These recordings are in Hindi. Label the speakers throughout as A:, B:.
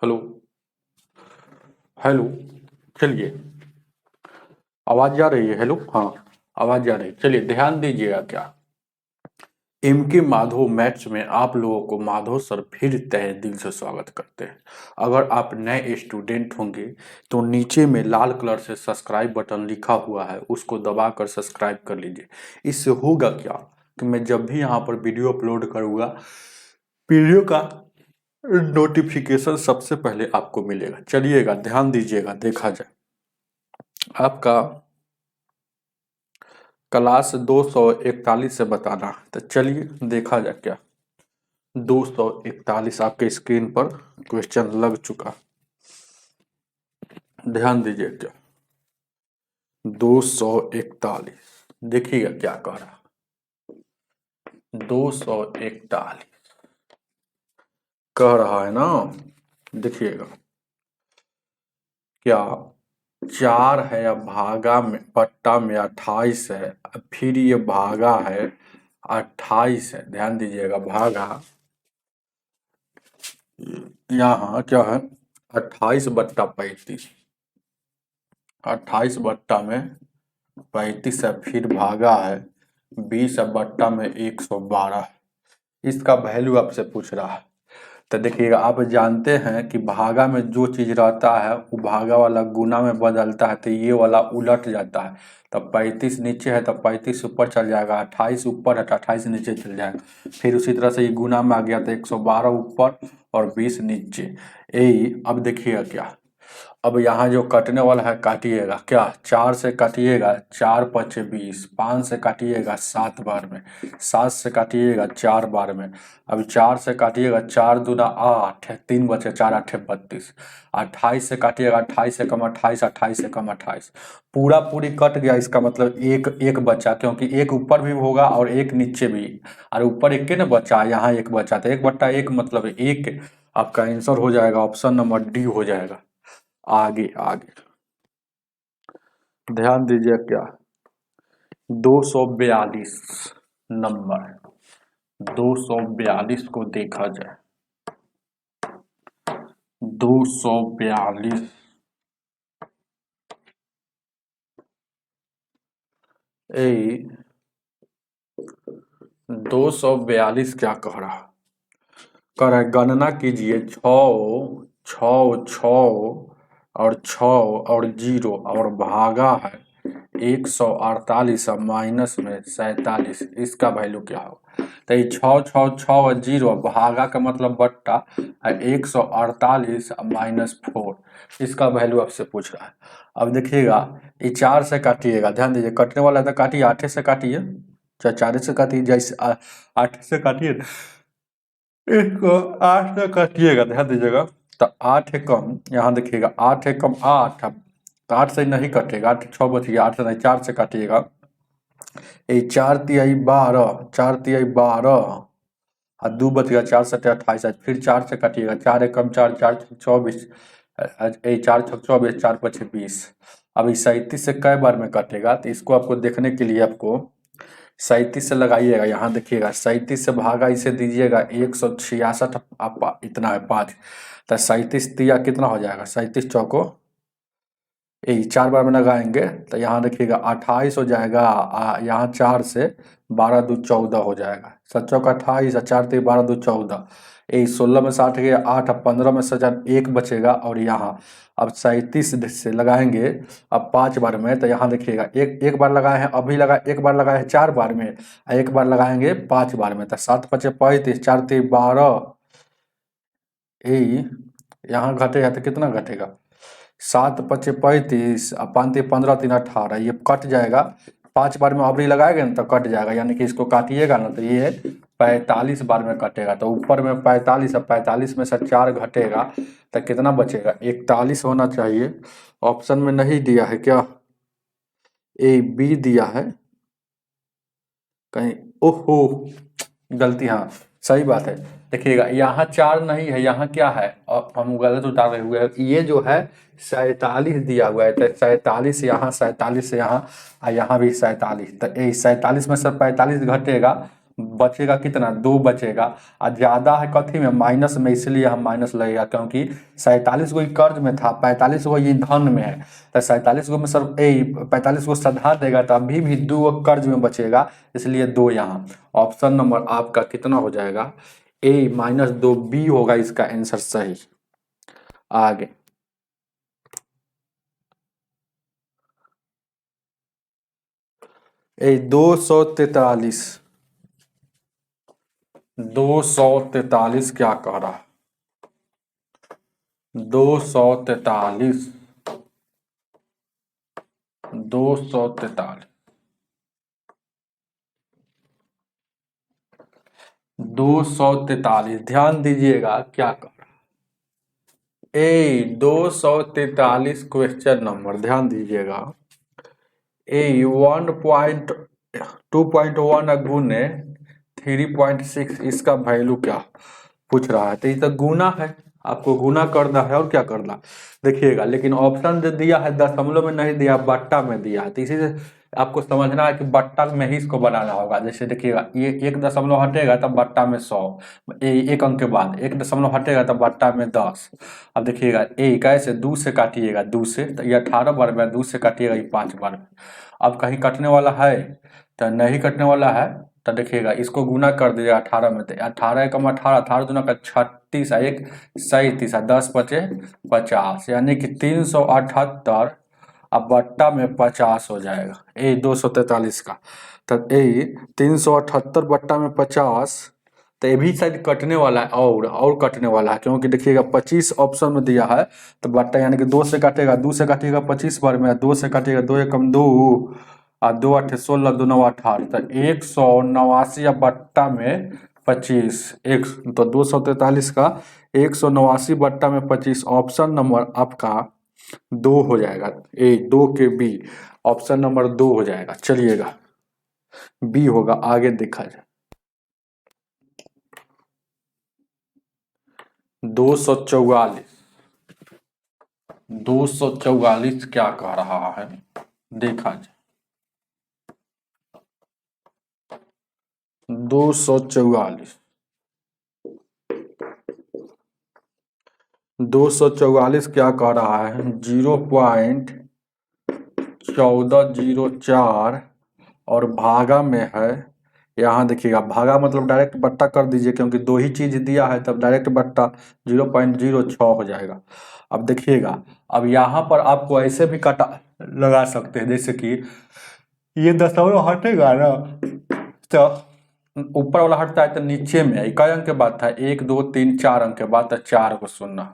A: हेलो। हेलो। चलिए, आवाज़ जा रही है? हेलो, हाँ, आवाज़ जा रही है। चलिए ध्यान दीजिएगा क्या। एम के माधव मैथ्स में आप लोगों को माधव सर फिर तहे दिल से स्वागत करते हैं। अगर आप नए स्टूडेंट होंगे तो नीचे में लाल कलर से सब्सक्राइब बटन लिखा हुआ है, उसको दबाकर सब्सक्राइब कर लीजिए। इससे होगा क्या कि मैं जब भी यहाँ पर वीडियो अपलोड करूँगा, वीडियो का नोटिफिकेशन सबसे पहले आपको मिलेगा। चलिएगा, ध्यान दीजिएगा, देखा जाए आपका क्लास 241 से बताना। तो चलिए देखा जाए क्या। 241 आपके स्क्रीन पर क्वेश्चन लग चुका। ध्यान दीजिए क्या। 241 देखिएगा क्या कह रहा। 241 कह रहा है ना, देखिएगा क्या। 4 है या भागा में पट्टा में 28 है, फिर ये भागा है 28 है। ध्यान दीजिएगा, भागा यहाँ क्या है 28/35। 28 बट्टा में 35 है, फिर भागा है 20 बट्टा में 112। इसका वैल्यू आपसे पूछ रहा है। तो देखिएगा, आप जानते हैं कि भागा में जो चीज रहता है वो भागा वाला गुना में बदलता है, तो ये वाला उलट जाता है। तब 35 नीचे है तो 35 ऊपर चल जाएगा, 28 ऊपर है तो 28 नीचे चल जाएगा। फिर उसी तरह से ये गुना में आ गया तो 112 ऊपर और 20 नीचे। यही अब देखिएगा क्या। अब यहाँ जो कटने वाला है काटिएगा क्या। 4 से काटिएगा 4 पचे 20, 5 से काटिएगा 7 बार में, 7 से काटिएगा 4 बार में। अब 4 से काटिएगा 4 दूना 8, 3 बचे 4 8 32। 28 से काटिएगा 28 से कम 28, 28 से कम 28। पूरा पूरी कट गया, इसका मतलब एक एक बचा, क्योंकि एक ऊपर भी होगा और एक नीचे भी। और ऊपर एक के ना बचा, यहाँ एक बचा, तो 1/1 मतलब एक। आपका आंसर हो जाएगा ऑप्शन नंबर डी हो जाएगा। आगे आगे ध्यान दीजिए क्या। 242 नंबर, 242 को देखा जाए। 242 ए 242 क्या कह रहा है गणना कीजिए। छ छ छ और 6 और 0 और भागा है 148 और माइनस में 47। इसका वैल्यू क्या होगा। तो ये 6 और 0 भागा का मतलब बट्टा 148 माइनस 4। इसका वैल्यू आपसे पूछ रहा है। अब देखिएगा, ये 4 से काटिएगा, ध्यान दीजिए कटने वाला है तो काटिए, 8 से काटिए, चाहे 4 से काटिए, जैसे 8 से काटिए, इसको 8 से काटिएगा। ध्यान दीजिएगा, तो 8 है कम, यहाँ देखिएगा 8 है कम 8, तो 8 से नहीं कटेगा, 8 6 बच गया, 8 से नहीं 4 से काटिएगा। ये 4 तिहाई 12, 4 तिहाई 12 और 2 बच गया, 4 सटे 28। फिर 4 से काटिएगा, 4 है कम 4, 4 छक 24, 4 छक 24, 4 पचे 20। अब इस 37 से कई बार में कटेगा, तो इसको आपको देखने के लिए आपको 37 से लगाइएगा। यहाँ देखिएगा 37 से भागा इसे दीजिएगा 166, आप इतना है 5। तो 37 तिया कितना हो जाएगा, 37 चौको यही 4 बार में लगाएंगे तो यहाँ देखिएगा 28 हो जाएगा। यहाँ 4 से 12 दू 14 हो जाएगा, 7 चौक 28 और 4 3 12 दू 14। यही 16 में 60 गया 8, अब 15 में से 1 बचेगा, और यहाँ अब 37 से लगाएंगे अब 5 बार में। तो यहाँ देखिएगा एक बार लगाए हैं, अभी लगा एक बार लगाए हैं 4 बार में, एक बार लगाएंगे 5 बार में। तो 7 पचे 35, 4 3 12, यही यहाँ घटेगा तो कितना घटेगा, 7 पचे 35 और 5 3 15 3 18, ये कट जाएगा। 5 बार में अबरी लगाएंगे ना तो कट जाएगा, यानी कि इसको काटिएगा ना तो ये 45 बार में कटेगा। तो ऊपर में 45 और 45 में से 4 घटेगा तो कितना बचेगा, 41 होना चाहिए। ऑप्शन में नहीं दिया है क्या, ए बी दिया है कहीं, ओहो गलती, हाँ सही बात है। देखिएगा यहाँ 4 नहीं है, यहाँ क्या है, और हम गलत उतारे हुए हैं। ये जो है 47 दिया हुआ है, तो 47 यहाँ, 47 से यहाँ और यहाँ भी 47। तो 47 में से 45 घटेगा, बचेगा कितना, 2 बचेगा। और ज्यादा है कथी में, माइनस में, इसलिए हम माइनस लगेगा क्योंकि 47 गो कर्ज में था, 45 गो ये धन में है। तो 47 गो में सर 45 गो सधा देगा तो अभी भी 2 गो कर्ज में बचेगा, इसलिए 2 यहाँ। ऑप्शन नंबर आपका कितना हो जाएगा, A-2 बी होगा इसका आंसर सही। आगे ए 243 243 क्या कह रहा है, 243 243 243 ध्यान दीजिएगा क्या कर रहा है। 243 क्वेश्चन नंबर ध्यान दीजिएगा। 1.2.1 गुने 3.6 इसका वैल्यू क्या पूछ रहा है। तो ये तो गुना है, आपको गुना करना है और क्या करना देखिएगा। लेकिन ऑप्शन जो दिया है दशमलव में नहीं दिया, बट्टा में दिया है, तो इसी से आपको समझना है कि बट्टा में ही इसको बनाना होगा। जैसे देखिएगा, ये 1 दशमलव हटेगा तब बट्टा में 100, एक अंक के बाद 1 दशमलव हटेगा तब बट्टा में 10। अब देखिएगा कैसे 2 से काटिएगा, 2 से तो ये 18 बार में, 2 से काटिएगा ये 5 बार में। अब कहीं कटने वाला है तो नहीं कटने वाला है, तो देखिएगा इसको गुना कर दीजिएगा 18 में, तो 18 एकम 18, 18 दूना का 36, एक 37, 10 पचे 50, यानी कि 378 अब बट्टा में 50 हो जाएगा। 243 का, तब 378 बट्टा में 50, तो ये भी शायद कटने वाला है और कटने वाला है, क्योंकि देखिएगा 25 ऑप्शन में दिया है। तो बट्टा यानी कि 2 से काटेगा, 2 से काटिएगा 25 बार में, 2 से काटिएगा 2 एकम 2 और 2 8 16, 2 9 18, तो 189 बट्टा में 25, एक तो 243 का 189 बट्टा में 25। ऑप्शन नंबर आपका 2 हो जाएगा, 2 के बी, ऑप्शन नंबर 2 हो जाएगा। चलिएगा बी होगा, आगे देखा जाए। 244 क्या कह रहा है देखा जाए। 244 क्या कह रहा है, 0.1404 और भागा में है। यहाँ देखिएगा भागा मतलब डायरेक्ट बट्टा कर दीजिए, क्योंकि 2 ही चीज दिया है तब डायरेक्ट बट्टा 0.06 हो जाएगा। अब देखिएगा, अब यहाँ पर आपको ऐसे भी काटा लगा सकते हैं, जैसे कि ये दशमलव हटेगा ना, तो ऊपर वाला हटता है तो नीचे में इकाई अंक के बाद था 1 2 3 4 अंक के बाद था 4 को शून्य,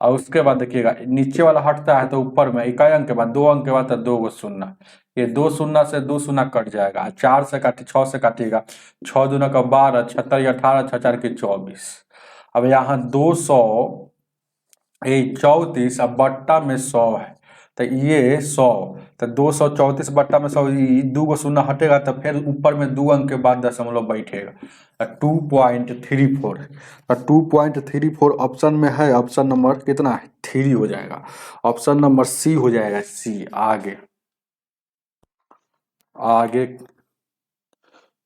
A: और उसके बाद देखिएगा नीचे वाला हटता है तो ऊपर में इकाई अंक के बाद 2 अंक के बाद था 2 को शून्य। ये 2 शून्य से 2 शून्य कट जाएगा, 4 से काटे 6 से काटिएगा, 6 दूना का 12, 76 18, 6 4 की 24। अब यहाँ 234 अब बट्टा में 100 है, तो ये 100, तो 234 बट्टा में 100, 2 को शून्य हटेगा तो फिर ऊपर में 2 अंक के बाद दशमलव बैठेगा, 2.34। 2.34 ऑप्शन में है, ऑप्शन नंबर कितना है 3 हो जाएगा, ऑप्शन नंबर सी हो जाएगा, सी। आगे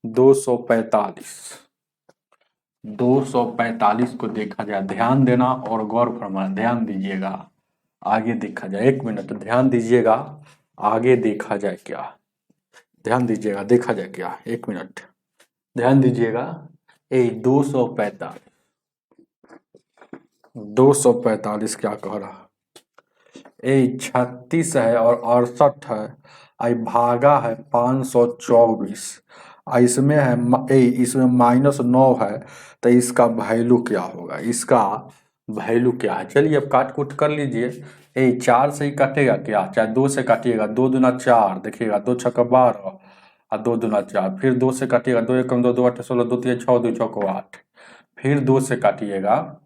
A: 245 को देखा जाए, ध्यान देना और गौर फरमाना, ध्यान दीजिएगा। आगे देखा जाए, 1 मिनट ध्यान दीजिएगा, आगे देखा जाए क्या, ध्यान दीजिएगा, देखा जाए क्या, 1 मिनट ध्यान दीजिएगा। 245 क्या कह रहा, 36 है और 68 है, आई भागा है 524, इसमें है इसमें -9 है, तो इसका वैल्यू क्या होगा, इसका वैल्यू क्या है। चलिए अब काट कूट कर लीजिए। 4 से ही काटेगा क्या, चाहे 2 से काटिएगा, 2 दूना 4, देखिएगा 2 छक्का 12 और 2 दूना 4, फिर 2 से काटिएगा, 2 एकम 2, 2 8 16, 2 3 6, 2 चौको 8, फिर 2 से काटिएगा,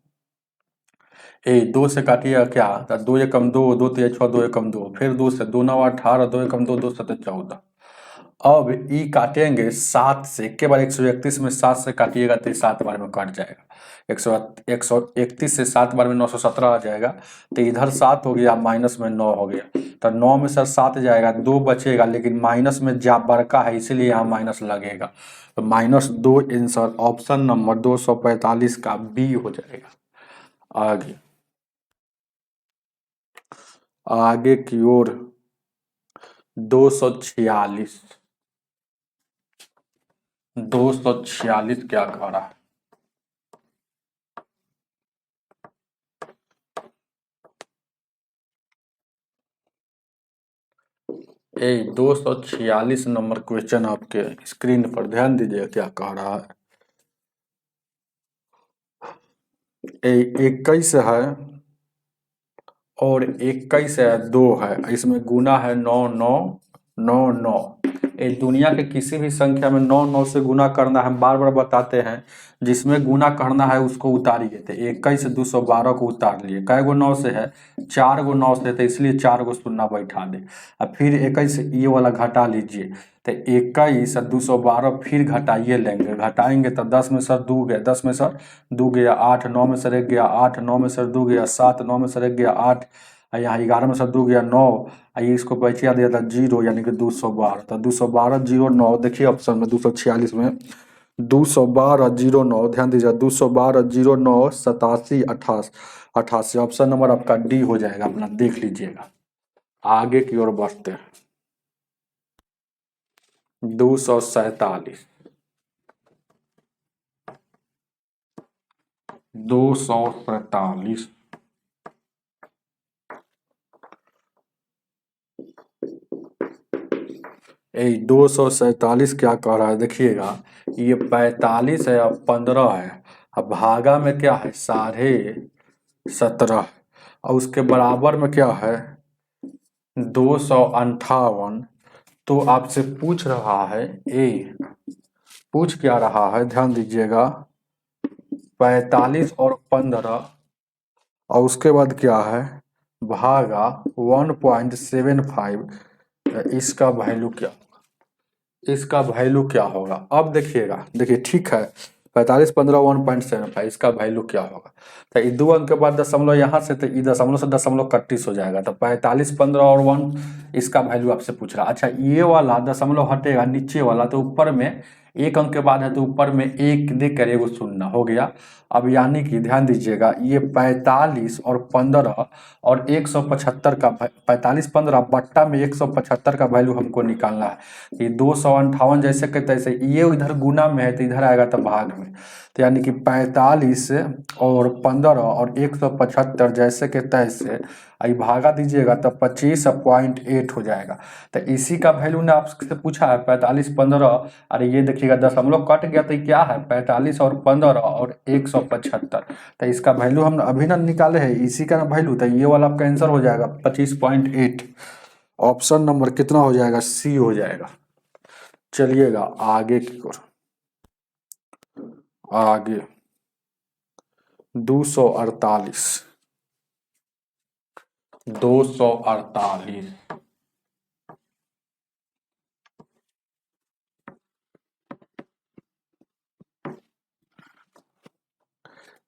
A: 2 से काटिएगा क्या, 2 एकम 2, 2 3 6, 2 एकम 2, फिर 2 से 2 9 18, 2 एकम 2, 2 7 14, अब ई काटेंगे 7 से, के बार 131 में 7 से काटिएगा तो 7 बार में कट जाएगा। 131 से 7 बार में 917 आ जाएगा, तो इधर 7 हो गया, माइनस में 9 हो गया, तो 9 में सर 7 जाएगा, 2 बचेगा, लेकिन माइनस में जा बड़का है इसीलिए यहाँ माइनस लगेगा, तो -2 आंसर ऑप्शन नंबर 245 का बी हो जाएगा। आगे आगे की ओर 246 क्या कह रहा है? ए 246 नंबर क्वेश्चन आपके स्क्रीन पर ध्यान दीजिए क्या कह रहा है। 21 है और 21 है, 2 है, इसमें गुना है 9 9 9 9। ये दुनिया के किसी भी संख्या में 9 9 से गुना करना है, हम बार बार बताते हैं, जिसमें गुना करना है उसको उतारिए। तो 21 से 212 को उतार लिए, कै गो 9 से है, 4 गो 9 से, तो इसलिए 4 गो शून्य बैठा दे। अब फिर 21 से ये वाला घटा लीजिए, तो 21 और 212 फिर घटाइए लेंगे, घटाएंगे तो 10 में सर 2 गया, 10 में सर 2 गया, 8 9 में सर 1 गया, 8 9 में सर 2 गया, 7 9 में सर 1 गया, 8, यहाँ 11 में सर 2 गया, 9, ये इसको बचा दिया था 0, यानी कि 212, तो 212 0 9, देखिए ऑप्शन में 246 में 212 0 9, ध्यान दीजिए 212 0 9 87 88, ऑप्शन नंबर आपका डी हो जाएगा, अपना देख लीजिएगा। आगे की ओर बढ़ते हैं। 247 247 247 क्या कह रहा है देखिएगा, ये 45 है और 15 है, अब भागा में क्या है 17.5, और उसके बराबर में क्या है 258। तो आपसे पूछ रहा है पूछ क्या रहा है, ध्यान दीजिएगा, 45 और 15, और उसके बाद क्या है भागा 1.75, इसका वैल्यू क्या होगा, इसका वैल्यू क्या होगा। अब देखिएगा, देखिए ठीक है, 45 15 1.75, इसका वैल्यू क्या होगा, तो ये 2 अंक के बाद दशमलव यहाँ से, तो दशमलव से दशमलव 31 हो जाएगा, तो 45 15 और 1, इसका वैल्यू आपसे पूछ रहा है। अच्छा, ये वाला दशमलव हटेगा नीचे वाला, तो ऊपर में 1 अंक के बाद है, तो ऊपर में 1 देकर एगो शून्य हो गया। अब यानी कि ध्यान दीजिएगा, ये 45 और 15 और 175 का 45 15 बट्टा में 175 का वैल्यू हमको निकालना है। ये 258 जैसे के तैसे, ये इधर गुना में है तो इधर आएगा तो भाग में, तो यानी कि 45 और 15 और 175 जैसे के तैसे, आई भागा दीजिएगा तो 25.8 हो जाएगा। तो इसी का वैल्यू ने आपसे पूछा है 45 15, अरे ये देखिएगा दशमलव कट गया, तो क्या है 45 और 15 और 175, तो इसका वैल्यू हम अभी ना निकाले हैं, इसी का वैल्यू, तो ये वाला आपका आंसर हो जाएगा 25.8, ऑप्शन नंबर कितना हो जाएगा, सी हो जाएगा। चलिएगा आगे की ओर, आगे 248 248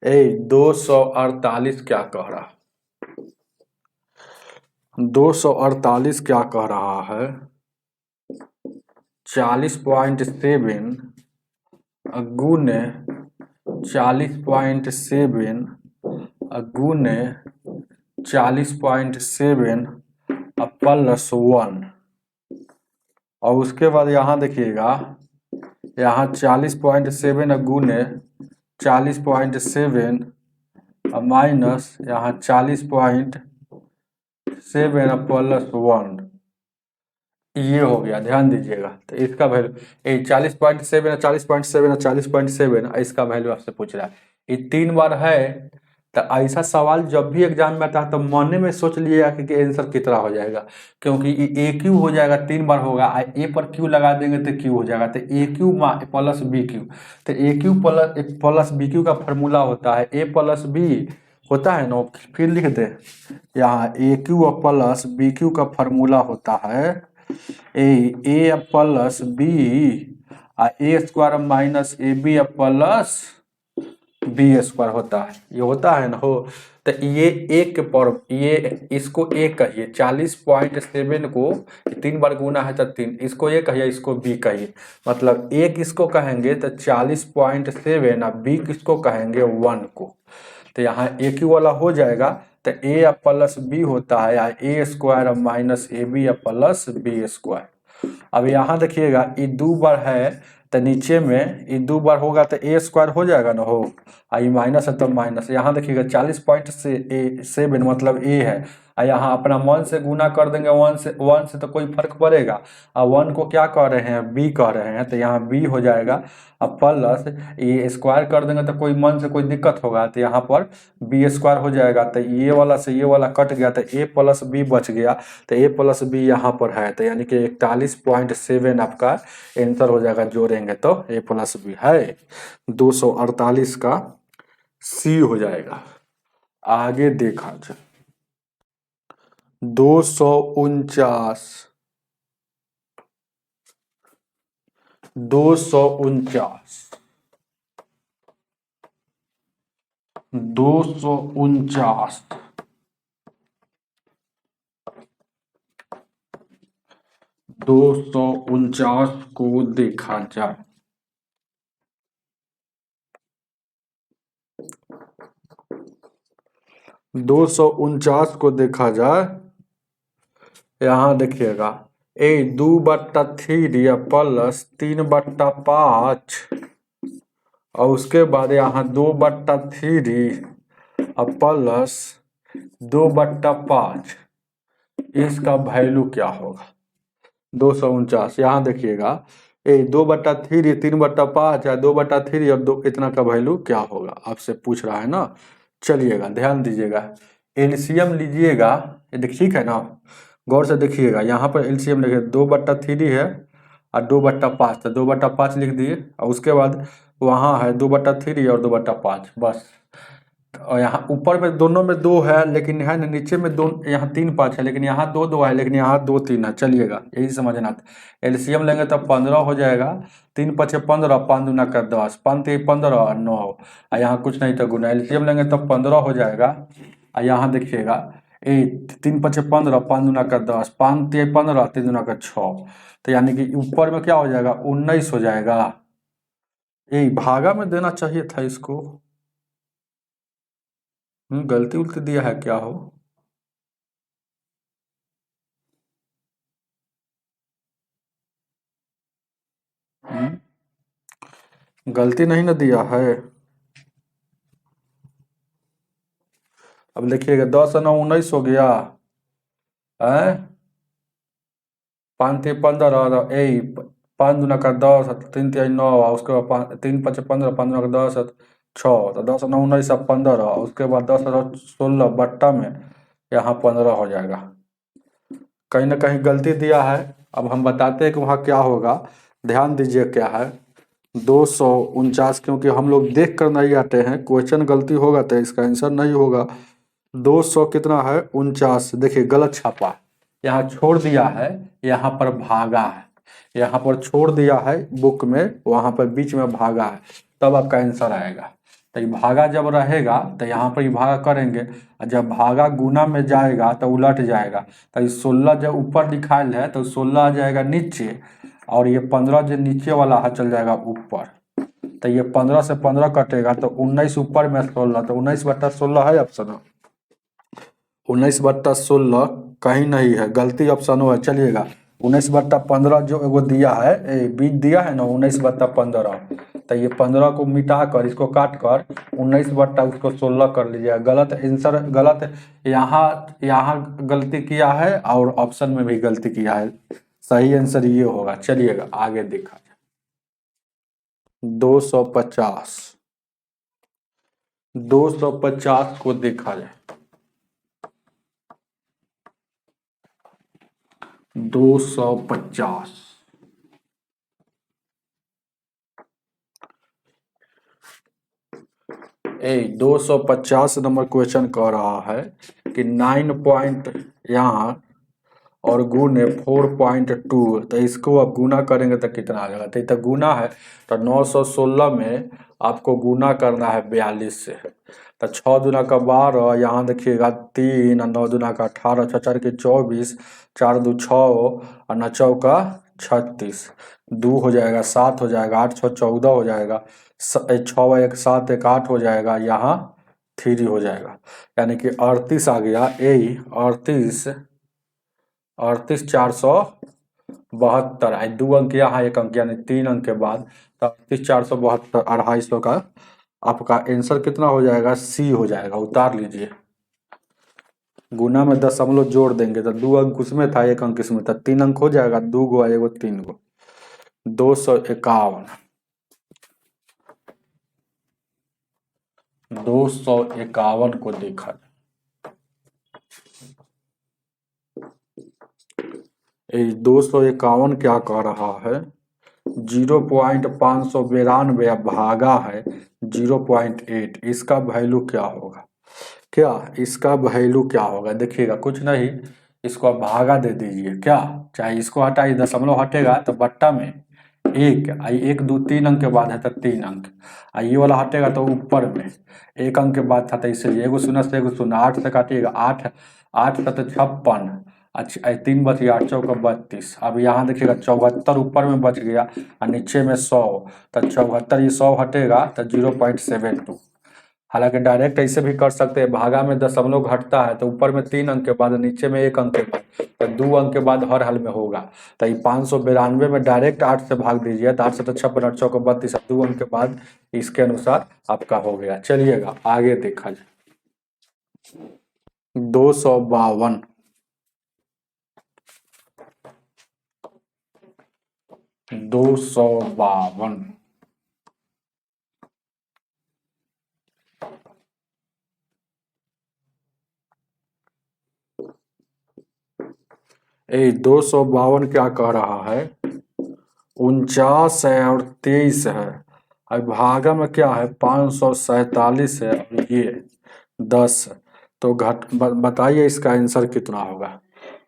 A: 248 क्या कह रहा है, 248 क्या कह रहा है, 40.7 गुने 40.7 गुने 40.7 प्लस 1, और उसके बाद यहाँ देखिएगा, यहाँ 40.7 गुने 40.7 माइनस यहाँ 40.7 प्लस 1, ये हो गया, ध्यान दीजिएगा। तो इसका वैल्यू 40.7 40.7 40.7, इसका वैल्यू आपसे पूछ रहा है, ये 3 बार है। तो ऐसा सवाल जब भी एग्जाम में आता है तो मन में सोच लिएगा कि आंसर कितना हो जाएगा, क्योंकि ए क्यू हो जाएगा, 3 बार होगा, ए पर क्यू लगा देंगे तो क्यू हो जाएगा, तो ए क्यू प्लस बी क्यू, तो ए क्यू प्लस बी क्यू का फॉर्मूला होता है ए प्लस बी होता है ना, फिर लिख दे यहाँ a cube plus b cube का फॉर्मूला होता है a plus b a square minus a b plus b square होता है, ये होता है ना हो। तो ये एक पर ये इसको ए कहिए, 40.7 को 3 बार गुना है तो 3, इसको ए कहिए, इसको बी कहिए। मतलब ए किसको कहेंगे तो 40.7 और बी किसको कहेंगे 1 को। तो यहाँ एक ही वाला हो जाएगा। तो ए प्लस बी होता है या a square minus a b plus b square. अब यहाँ देखिएगा ये 2 बार है तो नीचे में ये 2 बार होगा तो ए स्क्वायर हो जाएगा ना हो, आई माइनस है तो माइनस। यहाँ देखिएगा 40.7 मतलब ए है, यहाँ अपना 1 से गुना कर देंगे, 1 से तो कोई फर्क पड़ेगा। और 1 को क्या कह रहे हैं बी कह रहे हैं, तो यहाँ बी हो जाएगा। अब प्लस ये स्क्वायर कर देंगे तो कोई मन से कोई दिक्कत होगा, तो यहाँ पर बी स्क्वायर हो जाएगा। तो ये वाला से ये वाला कट गया तो ए प्लस बी बच गया, तो ए प्लस बी यहाँ पर है, तो यानी कि 41.7 आपका आंसर हो जाएगा। जोड़ेंगे तो ए प्लस बी है 248 का सी हो जाएगा। आगे देखा जाए 249 249 249 249 को देखा जाए। दो सौ उनचास को देखा जाए, यहाँ देखिएगा ए 2/3 प्लस 3/5 और उसके बाद यहाँ 2/3 प्लस 2/5, इसका वैल्यू क्या होगा 249। यहाँ देखिएगा ए 2/3 3/5 या 2/3 और 2 इतना का वैल्यू क्या होगा आपसे पूछ रहा है ना। चलिएगा ध्यान दीजिएगा, एलसीएम लीजिएगा, ये ठीक है ना, गौर से देखिएगा। यहाँ पर एलसीएम लिखिए 2/3 है और 2/5, तो 2/5 लिख दिए और उसके बाद वहाँ है 2/3 और 2/5 बस। और यहाँ ऊपर में दोनों में 2 है लेकिन है ना, नीचे में 2, यहाँ 3 5 है लेकिन यहाँ 2 2 है लेकिन यहाँ 2 3 है। चलिएगा यही समझना था। एलसीएम लेंगे तो 15 हो जाएगा, 3 5 15, 5 दूना का 10, 5 3 15 और 9, और यहाँ कुछ नहीं तो गुना। एलसीएम लेंगे तो 15 हो जाएगा और यहाँ देखिएगा 3 5 15, 5 दूना का 10, 5 3 15, 3 दूना का 6, तो यानी कि ऊपर में क्या हो जाएगा 19 हो जाएगा। यही भागा में देना चाहिए था इसको, गलती उलती दिया है क्या हो। गलती नहीं ना दिया है। अब देखिएगा 10 और 9 19 हो गया है, 5 3 15 और 5 दूना का 10, 3 3 9, उसके बाद 3 5 15, 5 दूना का 10 6, तो 10 और 9 19 और 15, उसके बाद 10 और 16 बट्टा में यहाँ 15 हो जाएगा। कहीं ना कहीं गलती दिया है, अब हम बताते हैं कि वहाँ क्या होगा। ध्यान दीजिए क्या है 249, क्योंकि हम लोग देख कर नहीं आते हैं, क्वेश्चन गलती होगा तो इसका आंसर नहीं होगा। 200 कितना है 49, देखिए गलत छापा, यहाँ छोड़ दिया है, यहाँ पर भागा है, यहाँ पर छोड़ दिया है बुक में, वहाँ पर बीच में भागा है, तब आपका आंसर आएगा। तो ये भागा जब रहेगा तो यहाँ पर ये भागा करेंगे, और जब भागा गुना में जाएगा तो उलट जाएगा। तो ये 16 जब ऊपर दिखायल है तो 16 आ जाएगा नीचे, और ये 15 जो नीचे वाला है चल जाएगा ऊपर। तो ये 15 से 15 कटेगा तो 19 ऊपर में 16, तो 19/16 है ऑप्शन। 19/16 कहीं नहीं है, गलती ऑप्शन है। चलिएगा 19/15 जो एगो दिया है, बीच दिया है ना 19/15, तो ये 15 को मिटा कर इसको काट कर 19/16 कर लीजिएगा। गलत आंसर, गलत यहाँ गलती किया है और ऑप्शन में भी गलती किया है, सही आंसर ये होगा। चलिएगा आगे देखा जाए 250 250 को देखा जाए 250 250 नंबर क्वेश्चन कह रहा है कि 9 पॉइंट यहाँ और गुने 4.2, तो इसको आप गुना करेंगे तो कितना आ जाएगा, तो गुना है तो 916 में आपको गुना करना है 42 से। तो 6 दूना का 12, यहाँ देखिएगा 3, 9 दूना का 18, 6 4 के 24, 4 2 6 और 9 चौका 36, 2 हो जाएगा, 7 हो जाएगा, 8 6 14 हो जाएगा, 6 1 7 1 8 हो जाएगा, यहाँ 3 हो जाएगा, यानी कि 38 आ गया। यही 38 472, 2 अंक यहाँ 1 अंक यानी 3 अंक के बाद, तो 38 472 250 का आपका आंसर कितना हो जाएगा, सी हो जाएगा। उतार लीजिए, गुना में दशमलव जोड़ देंगे तो 2 अंक उसमें था, 1 अंक इसमें था, 3 अंक हो जाएगा, 2 गो एगो 3 गो, 251 को देखा। 251 क्या कह रहा है, 0.592 भागा है 0.8, इसका वैल्यू क्या होगा, क्या इसका वैल्यू क्या होगा, देखिएगा कुछ नहीं, इसको आप भागा दे दीजिए, क्या चाहे इसको हटाइए, दशमलव हटेगा तो बट्टा में 1, 1 2 3 अंक के बाद है तो 3 अंक, ये वाला हटेगा तो ऊपर में 1 अंक के बाद था, तो इसलिए एगो शून्य से एगो शून्य, 8 से काटिएगा, 8 8 7 56, अच्छा 3 बच गया, 8 चौका 32, अब यहाँ देखिएगा 74 ऊपर में बच गया और नीचे में 100, तो 74 ये 100 हटेगा तो 0.72। हालांकि डायरेक्ट ऐसे भी कर सकते हैं, भागा में दशमलव घटता है तो ऊपर में 3 अंक के बाद, नीचे में 1 अंक के बाद, तो 2 अंक के बाद हर हाल में होगा, तो ये 592 में डायरेक्ट 8 से भाग दीजिए, तो 8 से 56, 8 चौका 32, 2 अंक के बाद इसके अनुसार आपका हो गया। चलिएगा आगे देखा जाए, 252, 252 252 क्या कह रहा है, 49 है और 23 है, अब भागा में क्या है 547 है और ये 10, तो बताइए इसका आंसर कितना होगा।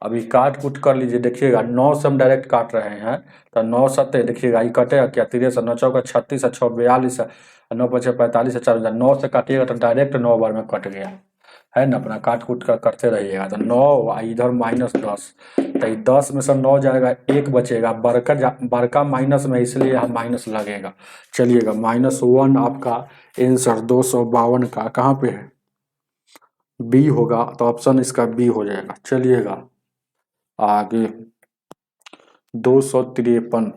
A: अभी काट कूट कर लीजिए, देखिएगा 9 से हम डायरेक्ट काट रहे हैं, तो 9 सत्ते देखिएगा ये कटेगा क्या, 63, 9 चौका 36, 6 42, 9 पचे 45, 4 9 से काटिएगा तो डायरेक्ट 9 बार में कट गया है ना, अपना काट कूट कर करते रहिएगा, तो 9 इधर -10, तो 10 में से 9 जाएगा, 1 बचेगा, बड़का माइनस में, इसलिए यहाँ माइनस लगेगा। चलिएगा -1 आपका आंसर 252 का कहाँ पे है, बी होगा, तो ऑप्शन इसका बी हो जाएगा। चलिएगा आगे, 253,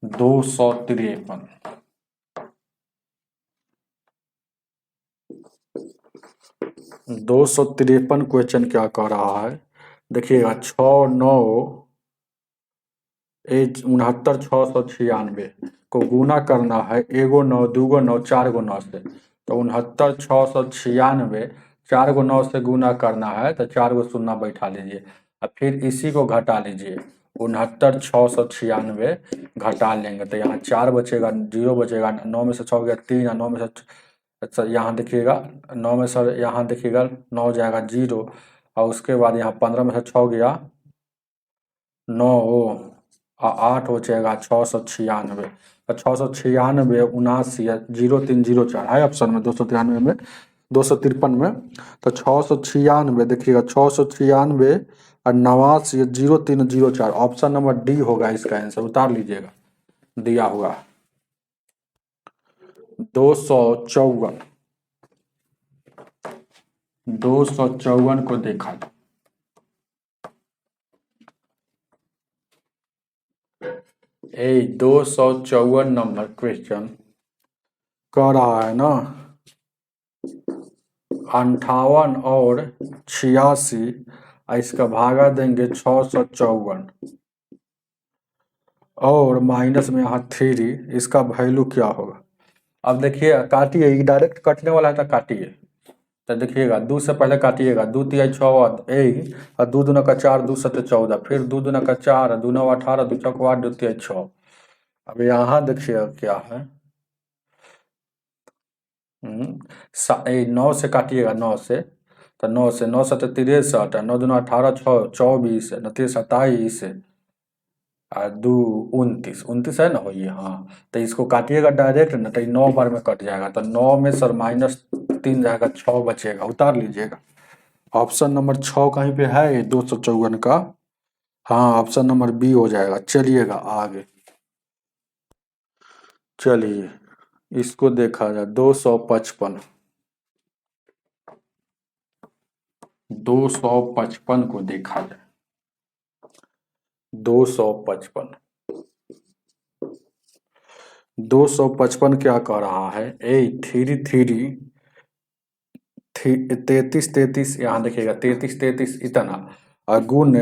A: 253 253 क्वेश्चन क्या कह रहा है, देखिएगा 6 9 69 696 को गुना करना है, एगो 9 दूगो 9 4 गो 9 से, तो 69 696 4 गो 9 से गुना करना है, तो 4 गो शून्य बैठा लीजिए और फिर इसी को घटा लीजिए, 69 696 घटा लेंगे तो यहाँ 4 बचेगा, 0 बचेगा, 9 में से 6 गया 3, 9 में से अच्छा यहाँ देखिएगा 9 में से यहाँ देखिएगा 9 जाएगा 0, और उसके बाद यहाँ 15 में से 6 गया 9 और 8 हो जाएगा 696, तो 696 79 0304 है ऑप्शन में, 293 में 253 में, तो 696 देखिएगा 696 और 89 0304, ऑप्शन नंबर डी होगा इसका आंसर। उतार लीजिएगा, दिया हुआ 254, 254 को देखा, ए 254 नंबर क्वेश्चन कह रहा है ना, 58 और 86, इसका भागा देंगे 654 और माइनस में यहाँ 3, इसका वैल्यू क्या होगा। अब देखिए काटिए, ये डायरेक्ट कटने वाला है तो काटिए, तो देखिएगा 2 से पहले काटिएगा, 2 तिया 6 और 2 दूना का 4, 2 सत्ते 14, फिर 2 दूना का 4, 2 9 18, 2 चौका 8, 2 तिया 6। अब यहाँ देखिएगा क्या है, 9 से काटिएगा, 9 से तो 9 से 9 7 63 9 दूना 18 6 24 9 3 27 2 29 29 है ना हो ये। हाँ तो इसको काटिएगा डायरेक्ट ना, तो 9 बार में कट जाएगा, तो 9 में सर -3 जाएगा, 6 बचेगा, उतार लीजिएगा। ऑप्शन नंबर 6 कहीं पे है 254 का। हाँ ऑप्शन नंबर बी हो जाएगा। चलिएगा आगे, चलिए इसको देखा जाए 255 255 को देखा जाए। 255 255 क्या कह रहा है, 33 यहाँ देखिएगा 33 इतना और गुण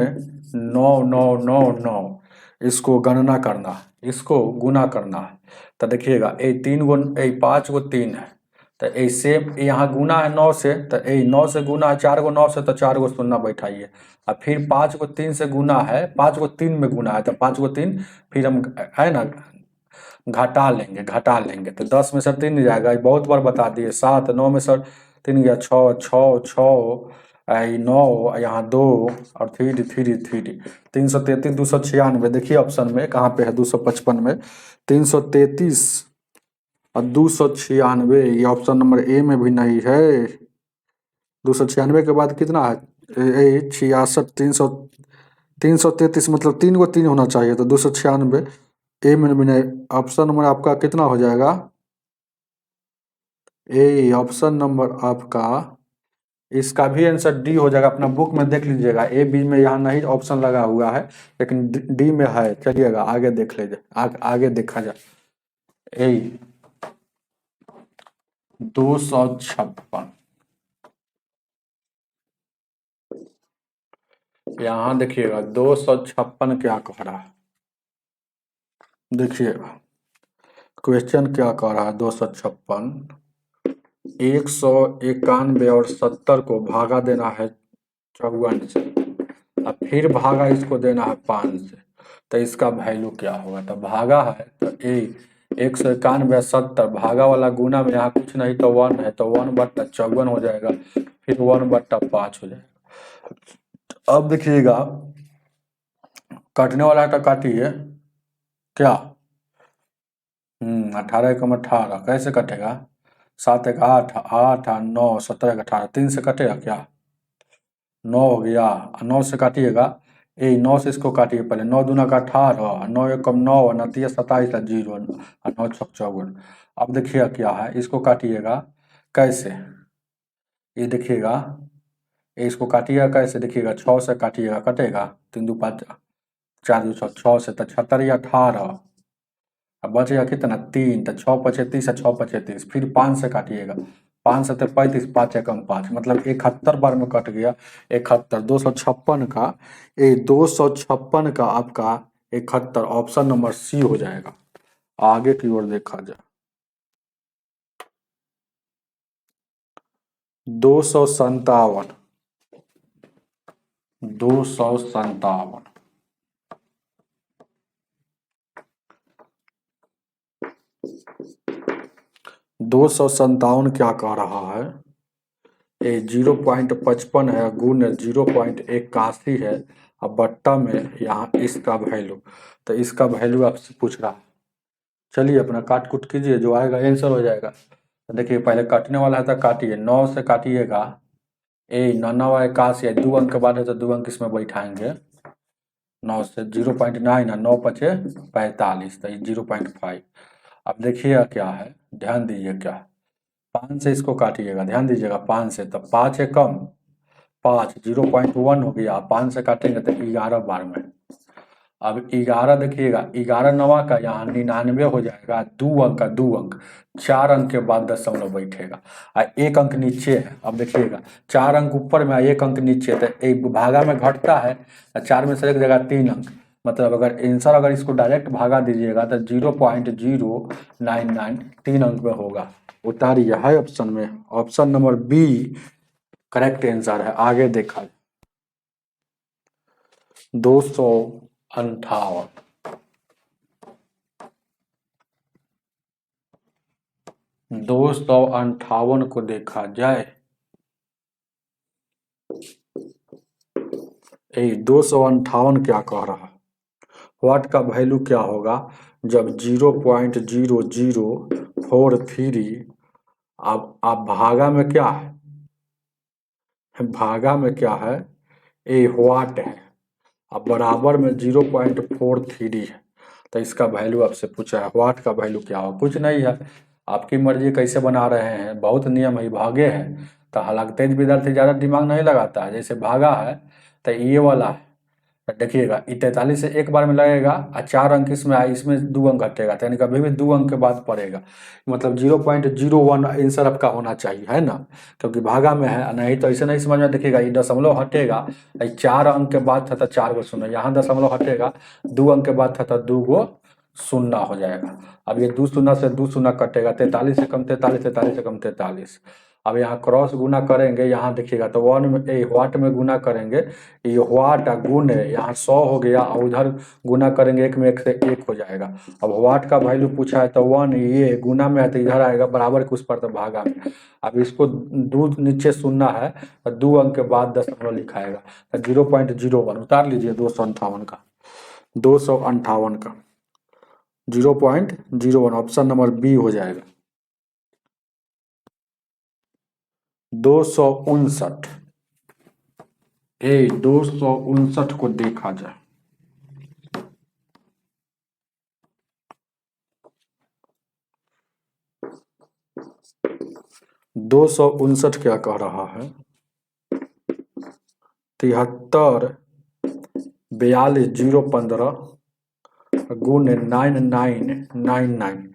A: 9 इसको गणना करना, इसको गुना करना है। तो देखिएगा ये 3 गुण 5 गो 3 है, तो ऐसे यहाँ गुना है 9 से, तो 9 से गुना है 4 गो 9 से, तो 4 गो शून्य बैठाइए और फिर 5 गो 3 से गुना है, 5 गो 3 में गुना है, तो 5 गो 3 फिर हम है ना घटा लेंगे तो 10 में से 3 जाएगा, बहुत बार बता दिए। 7 9 में से 3 गया 6 6 6 9 यहाँ 2 और 3 333 296। देखिए ऑप्शन में कहाँ पे है 255 में 333 और 296, ये ऑप्शन नंबर ए में भी नहीं है। 296 के बाद कितना है 66 333 मतलब 3 को 3 होना चाहिए, तो 296 ए में भी नहीं। ऑप्शन नंबर आपका कितना हो जाएगा ए, ऑप्शन नंबर आपका इसका भी आंसर डी हो जाएगा। अपना बुक में देख लीजिएगा, ए बी में यहाँ नहीं ऑप्शन लगा हुआ है, लेकिन डी में है। चलिएगा आगे देख लीजिए, आगे देखा जाए। ए 256 यहाँ देखिएगा 256 क्या कह रहा है, देखिएगा क्वेश्चन क्या कह रहा है। 256 191 और 70 को भागा देना है 54 से और फिर भागा इसको देना है 5 से, तो इसका वैल्यू क्या होगा। तो भागा है तो 191 70 भागा वाला गुना में यहाँ कुछ नहीं तो 1 है, तो 1/54 हो जाएगा, फिर 1/5 हो जाएगा। अब देखिएगा काटने वाला है तो काटिए क्या। 18 एकम 18 कैसे कटेगा, 7 एक 8 8 9 17 एक 18 3 से कटेगा क्या, 9 हो गया। 9 से काटिएगा 9 से इसको काटिए पहले, 9 दूना का 18 9 एकम 9 9 27 जीरो 9 छक 54। अब देखिएगा क्या है, इसको काटिएगा कैसे, ये देखिएगा इसको काटिएगा कैसे, देखिएगा 6 से काटिएगा कटेगा 3 2 5 4 2 6 से, तो 76 या 18 अब बचेगा कितना 3, तो 6 पचे 30 है 6 पचे 30, फिर 5 से काटिएगा 5 से 35 5 एकम 5 मतलब 71 बार में कट गया 71। 256 का 256 का आपका 71 ऑप्शन नंबर सी हो जाएगा। आगे की ओर देखा जाए 257 257 257 क्या कह रहा है, 0.55 है, गुण 0.81 है और बट्टा में यहाँ इसका वैल्यू, तो इसका वैल्यू आपसे पूछ रहा है। चलिए अपना काट कुट कीजिए, जो आएगा आंसर हो जाएगा। तो देखिए पहले काटने वाला है तो काटिए, 9 से काटिएगा 9 81 है, 2 अंक के बाद है तो 2 अंक इसमें बैठाएंगे, 9 से 0.9 है 9 पचे 45, तो 0.5। अब देखिएगा क्या है, ध्यान दीजिए क्या है, 5 से इसको काटिएगा, ध्यान दीजिएगा 5 से, तो 5 एकम 5 0.1 हो गया, 5 से काटेंगे तो 11 बार में। अब 11 देखिएगा 11 नवा का यहाँ 99 हो जाएगा, 2 अंक 4 अंक के बाद दशमलव बैठेगा और 1 अंक नीचे है। अब देखिएगा 4 अंक ऊपर में 1 अंक नीचे, तो एक भागा में घटता है, 4 में से एक जगह 3 अंक, मतलब अगर आंसर अगर इसको डायरेक्ट भागा दीजिएगा तो 0.099 3 अंक में होगा। उतारिए है ऑप्शन में, option number B correct answer है। आगे देखा 258 258 को देखा जाए। 258 क्या कह रहा है? वाट का वैल्यू क्या होगा जब 0.0043 अब भागा में क्या है? भागा में क्या है? वाट है। अब बराबर में 0.43 है। तो इसका वैल्यू आपसे पूछा है, वाट का वैल्यू क्या हो? कुछ नहीं है, आपकी मर्जी कैसे बना रहे हैं, बहुत नियम है, भागे है। तो हालांकि तेज विद्यार्थी ज़्यादा दिमाग नहीं लगाता है, जैसे भागा है तो ये वाला है। तो देखिएगा, ये 43 से एक बार में लगेगा और 4 अंक इसमें आए, इसमें 2 अंक घटेगा, तो यानी कभी भी 2 अंक के बाद पड़ेगा। मतलब 0.01 आंसर आपका होना चाहिए, है ना, क्योंकि भागा में है। नहीं तो ऐसे नहीं समझ में, देखिएगा ये दशमलव हटेगा, 4 अंक के बाद था तो 4 गो शून्य, यहाँ दशमलव हटेगा, 2 अंक के बाद था तो 2 गो शून्य हो जाएगा। अब ये 2 शून्य से 2 शून्य कटेगा, 43 से कम 43, 43 से कम 43। अब यहाँ क्रॉस गुना करेंगे, यहाँ देखिएगा तो वाट में गुना करेंगे, ये वाट गुण है, यहाँ 100 हो गया, और उधर गुना करेंगे 1 में 1 से 1 हो जाएगा। अब वाट का वैल्यू पूछा है तो 1 ये गुना में है तो इधर आएगा, बराबर के उस पर तो भागा में। अब इसको 2 नीचे शून्य है और 2 अंक के बाद दशमलव लिखाएगा, तो 0.01 उतार लीजिए 258 का, 258 का 0.01 ऑप्शन नंबर बी हो जाएगा। 259 259 को देखा जाए। दो सौ उनसठ क्या कह रहा है? 73 42 015 गुण 9999,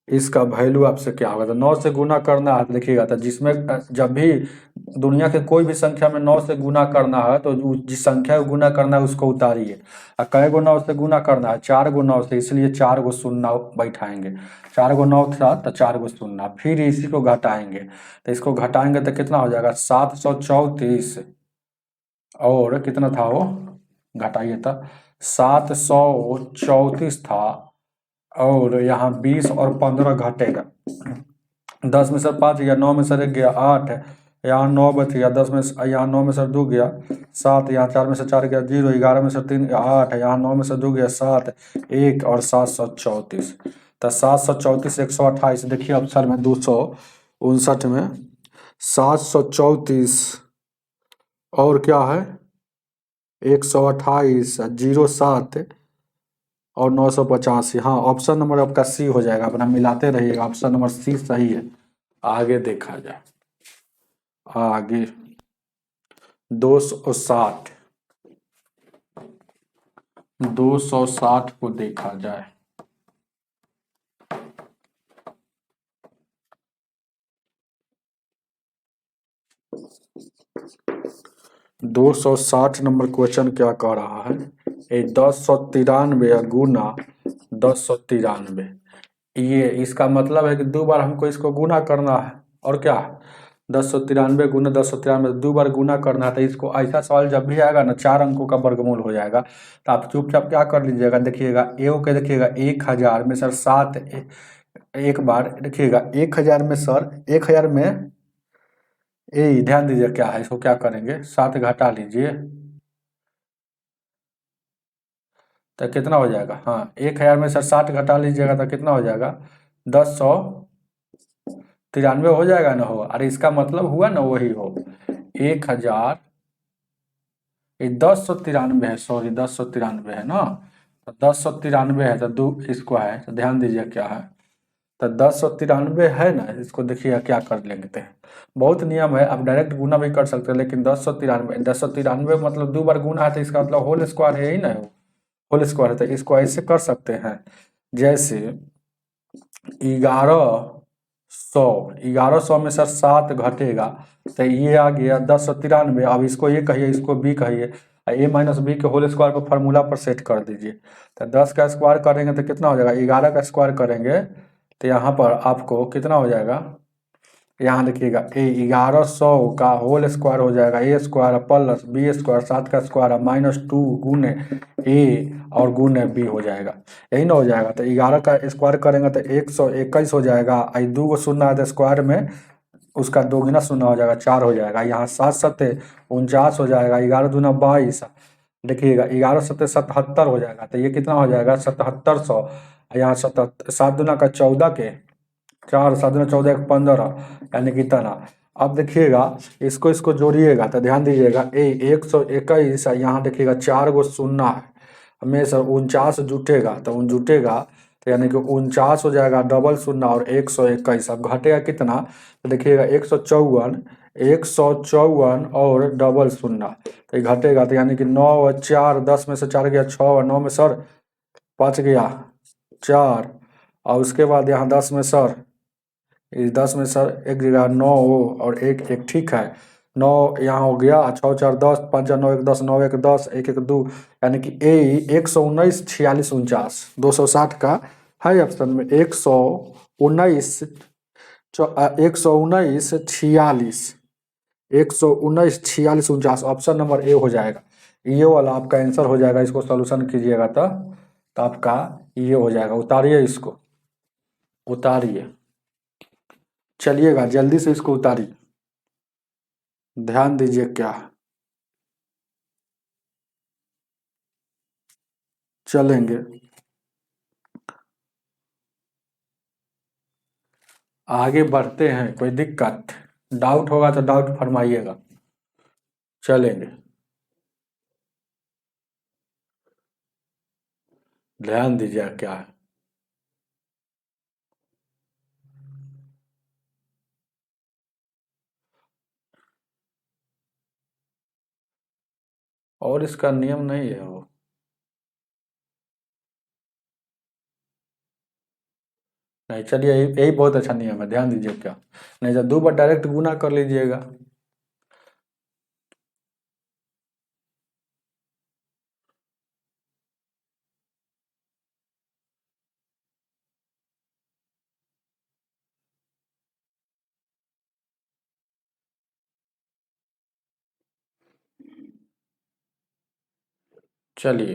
A: इसका वैल्यू आपसे क्या होगा? तो 9 से गुना करना है, देखिएगा तो जिसमें जब भी दुनिया के कोई भी संख्या में 9 से गुना करना है तो जिस संख्या को गुना करना है उसको उतारिए। और कै गो 9 से गुना करना है? 4 गो 9 से, इसलिए 4 गो शून्य बैठाएंगे। 4 गो 9 था तो 4 गो शून्य, फिर इसी को घटाएंगे, तो इसको घटाएंगे तो कितना हो जाएगा? 734, और कितना था वो, घटाइए तो 734 था, और यहाँ 20 और 15 घटेगा, 10 में से 5 गया, 9 में से 1 गया 8, यहाँ 9 बच गया, 10 में से यहाँ 9 में से 2 गया 7, यहाँ 4 में से 4 गया 0, 11 में से 3 8, यहाँ 9 में से 2 गया 7, 1 और 734, तो 734 128। देखिए अवसर में 259 में 734 और क्या है 128 07 और 985। हाँ, ऑप्शन नंबर आपका सी हो जाएगा, अपना मिलाते रहिएगा, ऑप्शन नंबर सी सही है। आगे देखा जाए, आगे 260 को देखा जाए। दो 260 नंबर क्वेश्चन क्या कह रहा है? 1093 गुना 1093, ये इसका मतलब है कि 2 बार हमको इसको गुना करना है, और क्या है 1093 गुना 1093, 2 बार गुना करना है। तो इसको ऐसा सवाल जब भी आएगा ना 4 अंकों का वर्गमूल हो जाएगा, तो आप चुपचाप क्या कर लीजिएगा, देखिएगा ए के, देखिएगा 1000 में सर 7 एक बार, देखिएगा 1000 में सर 1000 में ध्यान दीजिए क्या है, इसको क्या करेंगे 7 घटा लीजिए तो कितना हो जाएगा? हाँ, 1000 में सर 60 घटा लीजिएगा तो कितना हो जाएगा? 1093 हो जाएगा ना। हो, अरे इसका मतलब हुआ ना वही हो 1000, ये 1093 है, सॉरी 1093 है ना, तो 1093 है तो 2 इसको है, तो ध्यान दीजिए क्या है, तो 1093 है ना, इसको देखिए क्या कर लेते हैं, बहुत नियम है, आप डायरेक्ट गुना भी कर सकते हैं, लेकिन 1093 मतलब 2 बार गुना है तो इसका मतलब होल स्क्वायर है ही ना, होल स्क्वायर है, तो इसको ऐसे कर सकते हैं, जैसे 1100 में सर 7 घटेगा तो ये आ गया 1093। अब इसको ये कहिए, इसको बी कहिए, ए माइनस बी के होल स्क्वायर को फार्मूला पर सेट कर दीजिए, तो 10 का स्क्वायर करेंगे तो कितना हो जाएगा? 11 का स्क्वायर करेंगे तो यहाँ पर आपको कितना हो जाएगा? यहाँ देखिएगा 1100 का होल स्क्वायर हो जाएगा ए स्क्वायर प्लस बी स्क्वायर, 7 का स्क्वायर -2 गुने ए और गुने बी हो जाएगा, यही ना हो जाएगा। तो 11 का स्क्वायर करेंगे तो 121 हो जाएगा, 2 गो शून्य है तो स्क्वायर में उसका 2 गुना शून्य हो जाएगा, 4 हो जाएगा, यहाँ 7 7 49 हो जाएगा, 11 दूना 22, देखिएगा 11×7 = 77 हो जाएगा, तो ये कितना हो जाएगा 7700। यहाँ 7×7 = 14 के 4, 7×14 = 15, यानी कि इतना। अब देखिएगा इसको इसको जोड़िएगा तो ध्यान दीजिएगा 121, यहाँ देखिएगा 4 गो शून्य है, हमेशा 49 जुटेगा तो जुटेगा, तो यानी कि 49 हो जाएगा डबल शून्य और 121। अब घटेगा कितना, तो देखिएगा 154, 154 और डबल शून्य, तो ये घटेगा, तो यानी कि 9 और 4, 10 में से 4 गया 6 और 9 में सर 5 गया 4, और उसके बाद यहाँ 10 में सर, इस 10 में सर एक जगह 9 हो और एक एक, ठीक है 9 यहाँ हो गया, 6 4 10, 5 9 1 10, 9 1 10, 1 1 2, यानी कि 119 46 49 260 का है ऑप्शन में 119 119 46 119 46 49, ऑप्शन नंबर ए हो जाएगा। ये वाला आपका आंसर हो जाएगा, इसको सॉल्यूशन कीजिएगा तो आपका ये हो जाएगा। उतारिए इसको, उतारिए, चलिएगा जल्दी से इसको उतारिए, ध्यान दीजिए क्या चलेंगे। आगे बढ़ते हैं, कोई दिक्कत डाउट होगा तो डाउट फरमाइएगा, चलेंगे। ध्यान दीजिए क्या है। और इसका नियम नहीं है वो, नहीं चलिए यही बहुत अच्छा नियम है, ध्यान दीजिए क्या, नहीं जब 2 बार डायरेक्ट गुना कर लीजिएगा। चलिए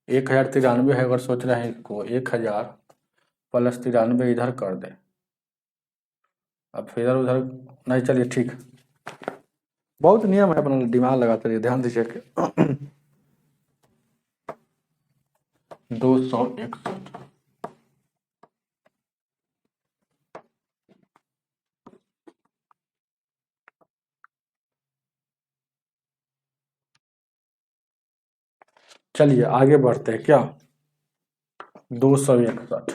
A: 1093 है, अगर सोच रहे हैं इसको 1000 + 93 इधर कर दें, अब फिर इधर उधर नहीं, चलिए ठीक, बहुत नियम है, अपना दिमाग लगाते रहिए, ध्यान दीजिए कि 261, चलिए आगे बढ़ते हैं क्या। 261,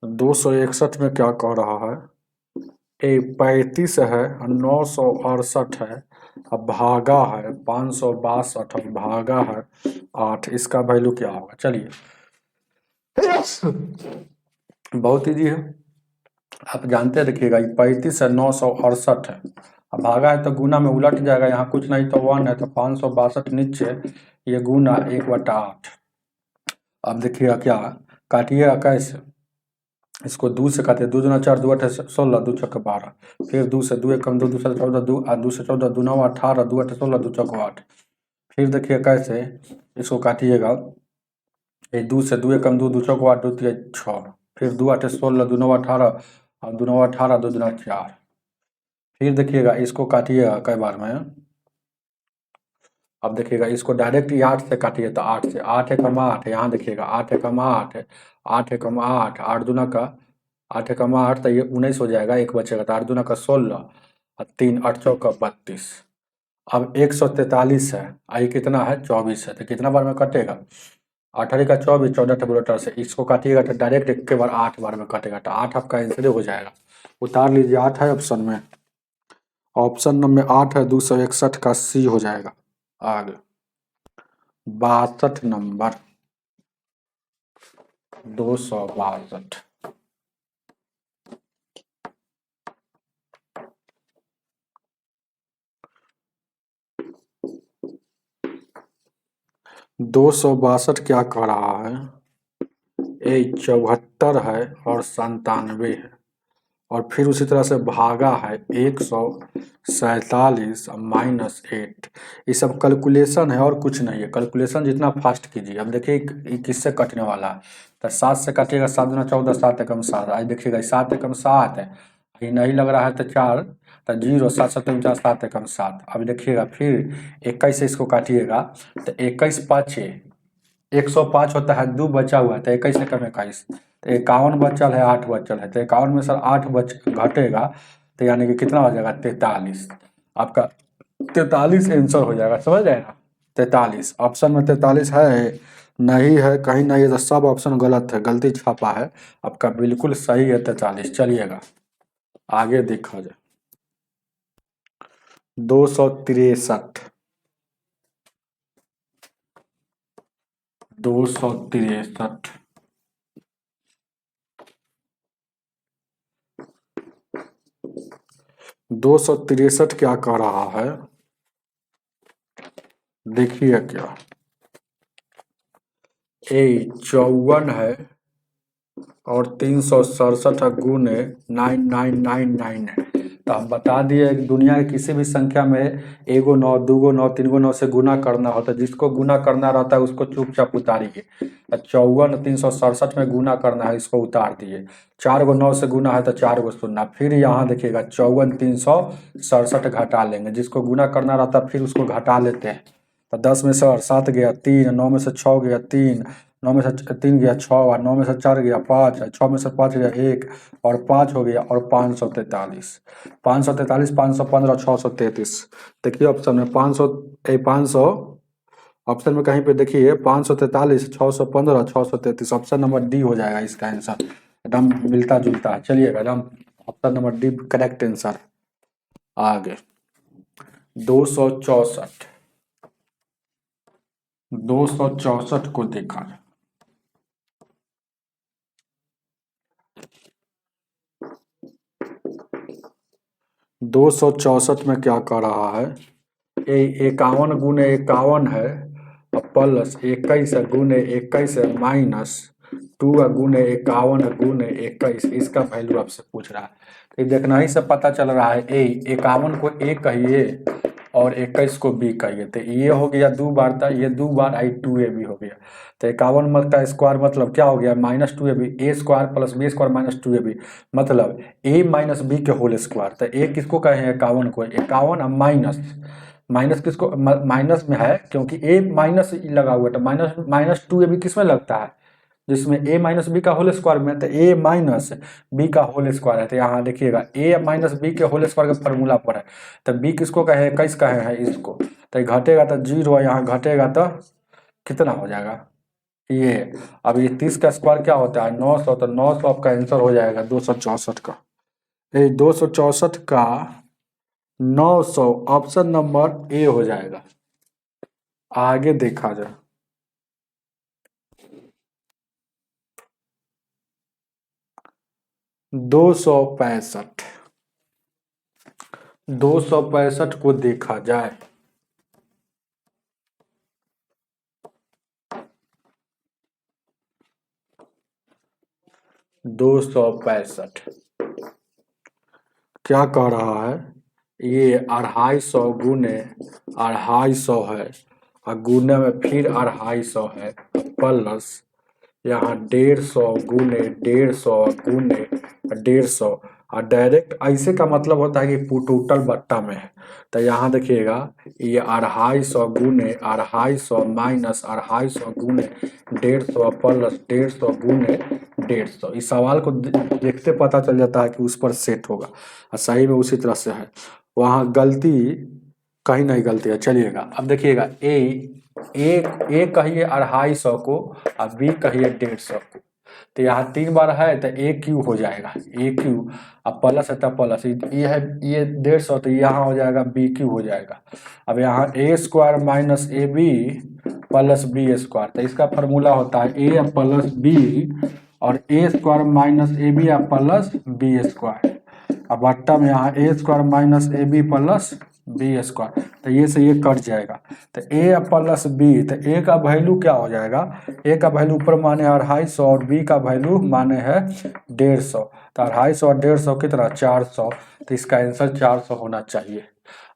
A: 261 में क्या कह रहा है, 35 है और 968 है, अब भागा है 562 और भागा है 8, इसका वैल्यू क्या होगा। चलिए बहुत ईजी है, आप जानते हैं, देखिएगा 35 है 968 है, अब भागा है तो गुना में उलट जाएगा, यहाँ कुछ नहीं तो 1 है, तो 562 नीचे, ये गुना 1/8। अब देखिएगा क्या काटिएगा कैसे, इसको 2 से काटे, 2 दूना 4, 2 8 16, 2 छक्के 12, फिर 2 से 2 1 कम 2, 2 से 14, 2 से 14, 2 9 18, 2 8 16, 2 चौको 8, फिर देखिए कैसे इसको काटिएगा, ये 2 से 2 1 कम 2, 2 चौको 8, 2 3 6, फिर 2 8 16, 2 9 18 और 2 9 18, 2 दूना 4, फिर देखिएगा इसको काटिएगा कई बार में। अब देखिएगा इसको डायरेक्ट 8 से काटिए तो 8 से, 8 एकम 8, यहाँ देखिएगा 8 एकम 8, 8 एकम 8, 8 दूना का 8 एकम 8, तो ये 19 हो जाएगा, एक बचेगा, तो 8 दूना का 16 और 3 8 चौका 32। अब 143 है, आई कितना है 24 है, तो कितना बार में कटेगा, 18 का 24, 14 टेबल 18 से, इसको काटिएगा तो डायरेक्ट एक के बार 8 बार में कटेगा, तो 8 आपका आंसर हो जाएगा। उतार लीजिए, 8 है ऑप्शन में, ऑप्शन नंबर 8 है, 261 का सी हो जाएगा। आगे 62 नंबर, 262, क्या कह रहा है, 74 है और 97 है, और फिर उसी तरह से भागा है 147 -8, ये सब कैलकुलेशन है और कुछ नहीं है, कैलकुलेशन जितना फास्ट कीजिए। अब देखिए ये किससे कटने वाला है, तो 7 से काटिएगा, 7 दूना 14, 7 एकम 7, आज देखिएगा 7 एकम 7 है, ये नहीं लग रहा है तो 4, तो 0 7 7 49 7 एकम 7। अब देखिएगा फिर 21 से इसको काटिएगा तो 21 पाँचे 105 होता है, 2 बचा हुआ है तो 21 एकम 21, तो 51 बचल है, 8 बचल है, तो 51 में सर 8 घटेगा तो यानी कि कितना हो जाएगा 43। आपका 43 आंसर हो जाएगा, समझ रहे हैं ना। 43 ऑप्शन में 43 है नहीं है, कहीं नहीं है तो सब ऑप्शन गलत है, गलती छापा है। आपका बिल्कुल सही है 43। चलिएगा आगे देखा जाए। 263 263 263 क्या कह रहा है, देखिए क्या। ए 54 है और 367 गुने 9999 है। तो हम बता दिए दुनिया के किसी भी संख्या में एगो 9 दूगो 9 तीनगो 9 से गुना करना होता है, जिसको गुना करना रहता है उसको चुपचाप उतारिए। 54 367 में गुना करना है, इसको उतार दिए। 4 गो 9 से गुना है तो 4 गो शून्य, फिर यहाँ देखिएगा 54 367 घटा लेंगे, जिसको गुना करना रहता है फिर उसको घटा लेते हैं। तो 10 में से 7 गया 3, 9 में से 6 गया 3, 9 में से 3 गया 6, और 9 में से 4 गया 5, 6 में से 5 गया 1 और 5 हो गया, और 543 543 515 633। देखिए ऑप्शन में 500 ऑप्शन में कहीं पे देखिए 543 615 633, ऑप्शन नंबर डी हो जाएगा इसका आंसर, एकदम मिलता जुलता है। चलिएगा एकदम option number D correct answer. आगे 264 264 को देखा जाए। 264 में क्या कर रहा है, 51 गुने 51 है प्लस 21 गुने 21 है माइनस 2 गुने 51 गुने 21, इसका वैल्यू आपसे पूछ रहा है। तो ये देखना ही से पता चल रहा है 51 को ए कहिए और 21 को बी कहिए, तो ये हो गया 2 बार, था ये 2 बार आई 2ab हो गया। तो 51 का स्क्वायर मतलब क्या हो गया -2ab, a square plus b square minus 2ab मतलब a माइनस बी के होल स्क्वायर। तो ए किसको कहे हैं 51 को, 51 माइनस माइनस किसको माइनस में है क्योंकि a माइनस लगा हुआ है, तो माइनस 2ab किस में लगता है, जिसमें a माइनस बी का होल स्क्वायर में, तो a माइनस बी का होल स्क्वायर है। तो यहाँ देखिएगा a माइनस बी के होल स्क्वायर का फॉर्मूला पर है, तो b किसको कहे 21 कहे हैं इसको, तो घटेगा तो 0, यहाँ घटेगा तो कितना हो जाएगा ये। अब ये 30 का स्क्वायर क्या होता है 900, तो 900 आपका आंसर हो जाएगा 264 का। ये 264 का 900 ऑप्शन नंबर ए हो जाएगा। आगे देखा जाए। 265 को देखा जाए। 265 क्या कह रहा है, ये 250 गुने 250 है और गुने में फिर 250 है प्लस यहाँ 150 गुने 150 गुने 150, और डायरेक्ट ऐसे का मतलब होता है कि टोटल बट्टा में है। तो यहाँ देखिएगा ये 250 गुने 250 माइनस 250 गुने 150 प्लस 150 गुने 150। इस सवाल को देखते पता चल जाता है कि उस पर सेट होगा, और सही में उसी तरह से है, वहाँ गलती कहीं नहीं गलती है। चलिएगा अब देखिएगा ए कहिए 250 को और बी कहिए 150 को, तो यहाँ 3 बार है तो ए क्यू हो जाएगा, ए क्यू अब प्लस है तो प्लस, ये है ये 150 तो यहाँ हो जाएगा बी क्यू हो जाएगा। अब यहाँ a square minus a b plus b square, तो इसका फॉर्मूला होता है ए प्लस बी और a square minus a b plus b square. अब बट्टा में यहाँ a square minus a b plus b square, तो ये से ये कट जाएगा, तो ए प्लस बी, तो ए का वैल्यू क्या हो जाएगा, ए का वैल्यू ऊपर माने 250 और बी का वैल्यू माने है 150, तो 250 और 150 कितना 400, तो इसका आंसर 400 होना चाहिए।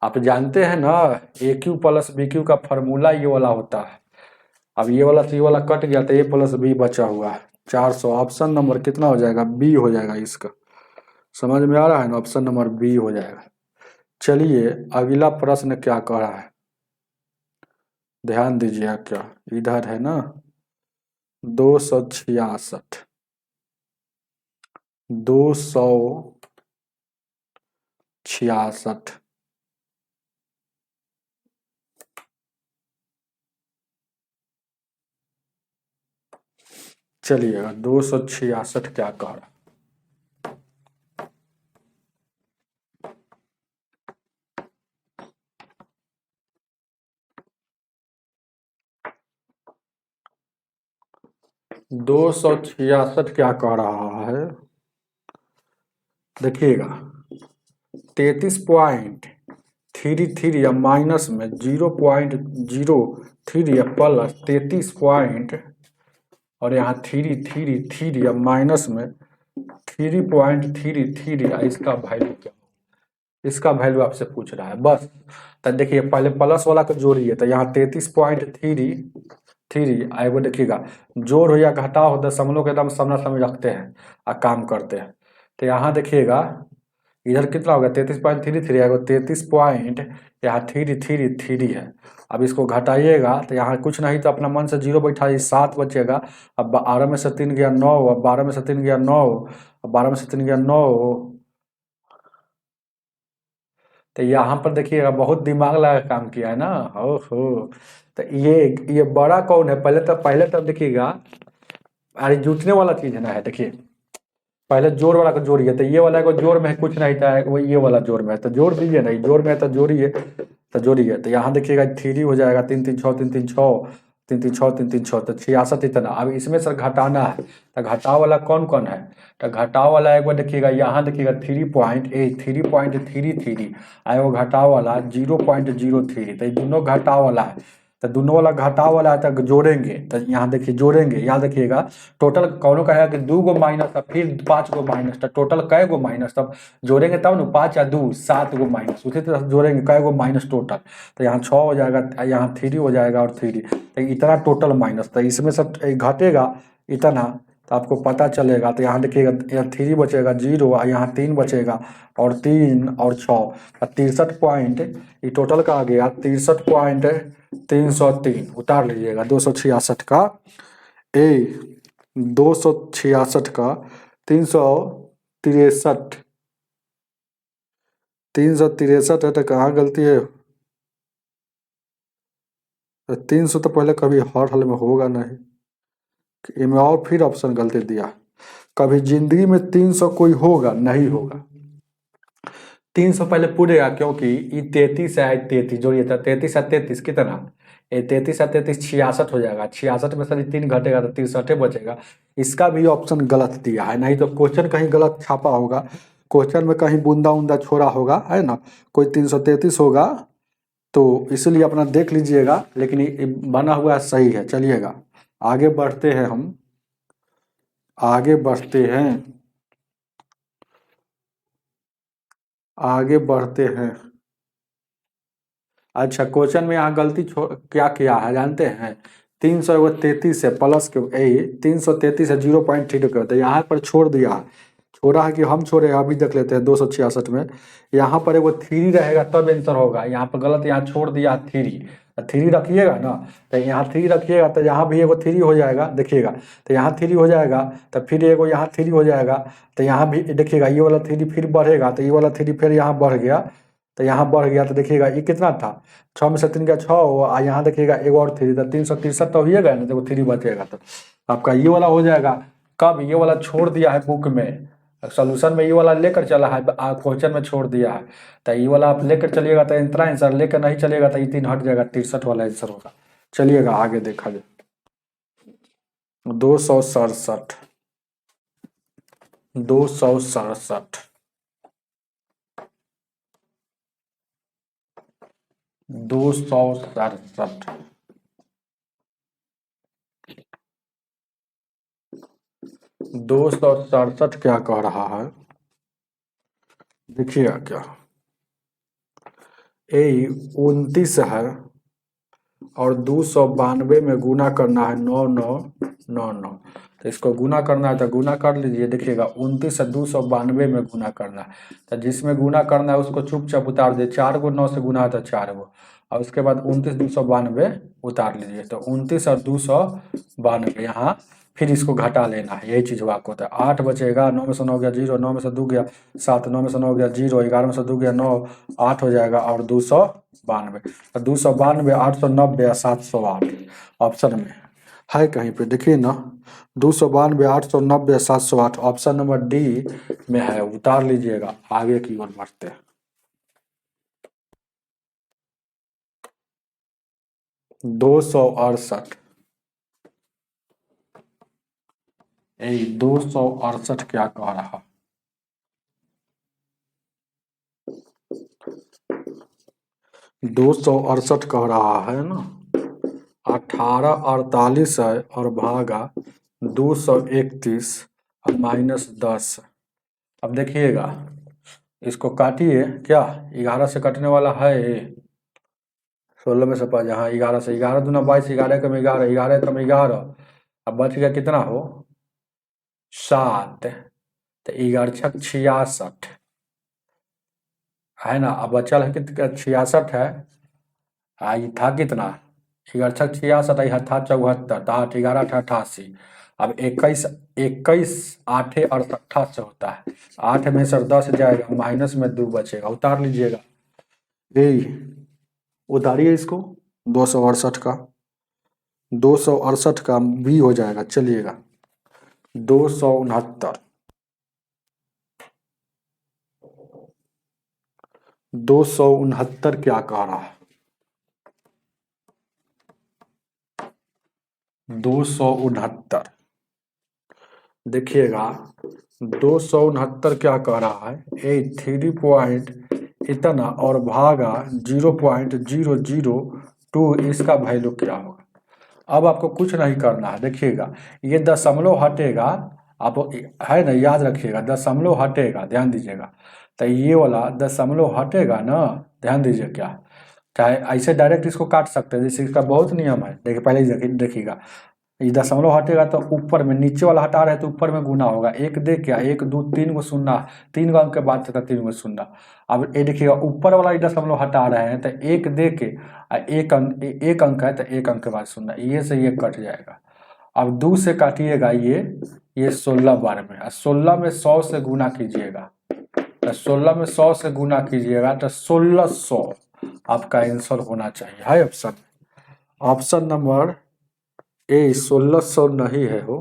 A: आप जानते हैं ना ए क्यू प्लस बी क्यू का फॉर्मूला ये वाला होता है। अब ये वाला से ये वाला कट गया तो ए प्लस बी बचा हुआ है 400, ऑप्शन नंबर कितना हो जाएगा बी हो जाएगा इसका। समझ में आ रहा है ना, ऑप्शन नंबर बी हो जाएगा। चलिए अगला प्रश्न क्या कह रहा है, ध्यान दीजिए। क्या इधर है ना, 266, 266। चलिएगा 266 क्या कह रहा है। दो सौ छियासठ क्या कह रहा है, देखिएगा 33.33 या माइनस में 0.03 या प्लस 33 और यहाँ 333 या माइनस में 3.33 या इसका वैल्यू क्या, इसका वैल्यू आपसे पूछ रहा है बस। तो देखिए पहले प्लस वाला को जोड़िए, तो यहाँ 33.33 आएगा। देखिएगा जोड़ हो या घटाव हो दशमलव के एकदम सामना सामने रखते हैं और काम करते हैं। तो यहाँ देखिएगा इधर कितना होगा 33.33 आएगा, 33 पॉइंट यहाँ 333 है। अब इसको घटाइएगा तो यहाँ कुछ नहीं तो अपना मन से जीरो बैठाइए, 7 बचेगा। अब 12 में से 3 गया 9, अब 12 में से 3 गया 9, अब 12 में से 3 गया 9। तो यहाँ पर देखिएगा बहुत दिमाग लगा काम किया है ना। ओहो, तो ये बड़ा कौन है, पहले तो देखिएगा, अरे जुटने वाला चीज है ना, है देखिए पहले जोड़ वाला को जोड़िए, तो ये वाला को जोड़ में है कुछ नहीं था, वो ये वाला जोड़ में है तो जोड़ दीजिए, नहीं जोड़ में है तो जोड़िए। तो जोड़िए तो यहाँ देखिएगा 3 हो जाएगा, 3 3 6 3 3 6 3 3 6 3 3 6, तो 66 इतना। अब इसमें सर घटाना है, तो घटाव वाला कौन कौन है, तो घटाव वाला एक बार देखिएगा, यहाँ देखिएगा 3.33 आए वो घटाव वाला 0.03, तो ये दोनों घटाव वाला है। तो दोनों वाला घटाव वाला है तो जोड़ेंगे, तो यहाँ देखिए जोड़ेंगे, यहाँ देखिएगा टोटल कौनों का है कि 2 गो माइनस था, फिर 5 गो माइनस, तो टोटल कै गो माइनस, तब जोड़ेंगे तब ना, 5 या 2 7 गो माइनस, उसी तरह से जोड़ेंगे कै गो माइनस टोटल। तो यहाँ 6 हो जाएगा, यहाँ 3 हो जाएगा और 3, तो इतना टोटल माइनस, तो इसमें सब घटेगा इतना, तो आपको पता चलेगा। तो यहाँ देखिएगा यहाँ 3 बचेगा 0, यहाँ 3 बचेगा और 3 और 6, 63 ये टोटल का आ गया 63.303। उतार लीजिएगा 266 का, ए 266 का 363, 363 है तो कहाँ गलती है, 300 तो पहले कभी हर हाल में होगा नहीं, इनमें और फिर ऑप्शन गलती दिया। कभी जिंदगी में 300 कोई होगा नहीं होगा, 300 पहले पूरेगा, क्योंकि ये 33 है, 33 जोड़िए था, 33 है 33 कितना, ये 33 है 33 66 हो जाएगा, 66 में सर 3 घटेगा तो 63 बचेगा। इसका भी ऑप्शन गलत दिया है, नहीं तो क्वेश्चन कहीं गलत छापा होगा, क्वेश्चन में कहीं बूंदा उंदा छोड़ा होगा, है ना, कोई 333 होगा, तो इसलिए अपना देख लीजिएगा। लेकिन ये बना हुआ सही है। चलिएगा आगे बढ़ते हैं, हम आगे बढ़ते हैं, आगे बढ़ते हैं। अच्छा क्वेश्चन में यहाँ गलती क्या किया है जानते हैं, 333 है प्लस के 333 है 0.3 के, तो यहाँ पर छोड़ दिया है, छोड़ा है कि हम छोड़े, अभी देख लेते हैं 266 में। यहाँ पर एगो 3 रहेगा तब आंसर होगा, यहाँ पर गलत, यहाँ छोड़ दिया 3, 3 रखिएगा ना, तो यहाँ 3 रखिएगा तो यहाँ भी एगो 3 हो जाएगा, देखिएगा तो यहाँ 3 हो जाएगा, तो फिर एगो यहाँ 3 हो जाएगा, तो यहाँ भी देखिएगा ये वाला 3 फिर बढ़ेगा, तो ये वाला 3 फिर यहाँ बढ़ गया, तो यहाँ बढ़ गया, तो देखिएगा ये कितना था, 6 में से 3 का 6, और यहाँ देखिएगा एगो और 3, तो 363 तो होइएगा ना, देखो 3 बचेगा, तो आपका ये वाला हो जाएगा। कब ये वाला छोड़ दिया है बुक में, सोल्यूशन में ये वाला लेकर चला है, क्वेश्चन में छोड़ दिया है, तो ये वाला आप लेकर चलिएगा तो इतना आंसर, लेकर नहीं चलिएगा तो ये 3 हट जाएगा, 63 वाला आंसर होगा। चलिएगा आगे देखा जाए, 267, 267, 267, 267 क्या कह रहा है, देखिएगा क्या, ए 29 है और 292 में गुना करना है 9999, तो इसको गुना करना है तो गुना कर लीजिए। देखिएगा 29 से 292 में गुना करना है, तो जिसमें गुना करना है उसको चुपचाप उतार दे। 4 को 9 से गुना है तो 4 गो, और उसके बाद 29 292 उतार लीजिए। तो 29 और 292 यहाँ फिर इसको घटा लेना है, यही चीज़ आपको होता है। 8 बचेगा, 9 में से 9 गया 0, 9 में से 2 गया 7, 9 में से 9 गया 0, 11 में से 2 गया 9, 8 हो जाएगा और 292। तो 292, 890 या 708 ऑप्शन में है कहीं पे, देखिए ना 292, 890, 708 ऑप्शन नंबर डी में है, उतार लीजिएगा। आगे की ओर बढ़ते हैं। 268, 268 क्या कह रहा? 268 कह रहा है ना, 1848 है और भागा 231 और -10। अब देखिएगा इसको काटिए, क्या 11 से कटने वाला है? 16 में से 5, यहाँ 11 से, 11 दूना 22, 11 कम 11, 11 कम 11, अब बच गया कितना हो? 7। तो 11 छक 66 है ना। अब बचल है कितना? 66 है। ये था कितना? 11 छक 66, यहाँ था 74, तो 8 11 88। अब 21 21 8 और 88 होता है। 8 में से 10 जाएगा, माइनस में 2 बचेगा, उतार लीजिएगा। उतारिए इसको। 268 का 268 का बी हो जाएगा। चलिएगा 269, 269 क्या कह रहा है? 269 देखिएगा 269 क्या कह रहा है? 3 पॉइंट इतना और भागा 0.002, इसका वैल्यू क्या होगा? अब आपको कुछ नहीं करना है। देखिएगा ये दशमलव हटेगा, आप है ना, याद रखिएगा दशमलव हटेगा, ध्यान दीजिएगा। तो ये वाला दशमलव हटेगा ना, ध्यान दीजिए। क्या चाहे ऐसे डायरेक्ट इसको काट सकते हैं, जैसे इसका बहुत नियम है। देखिए पहले ही देखिएगा, ये दशमलव हटेगा तो ऊपर में, नीचे वाला हटा रहे तो ऊपर में गुना होगा। 1 दे क्या, 1 2 3 को शून्य, 3 अंक के बाद था 3 को शून्य। अब ये देखिएगा ऊपर वाला ये दशमलव हटा रहे हैं तो 1 दे के, एक अंक है तो 1 अंक के बाद शून्य, ये से ये कट जाएगा। अब 2 से काटिएगा ये 16 बार में, 16 में 100 से गुना कीजिएगा, तो 16 में 100 से गुना कीजिएगा तो 1600 आपका आंसर होना चाहिए। है ऑप्शन, ऑप्शन नंबर ए 1600 नहीं है हो,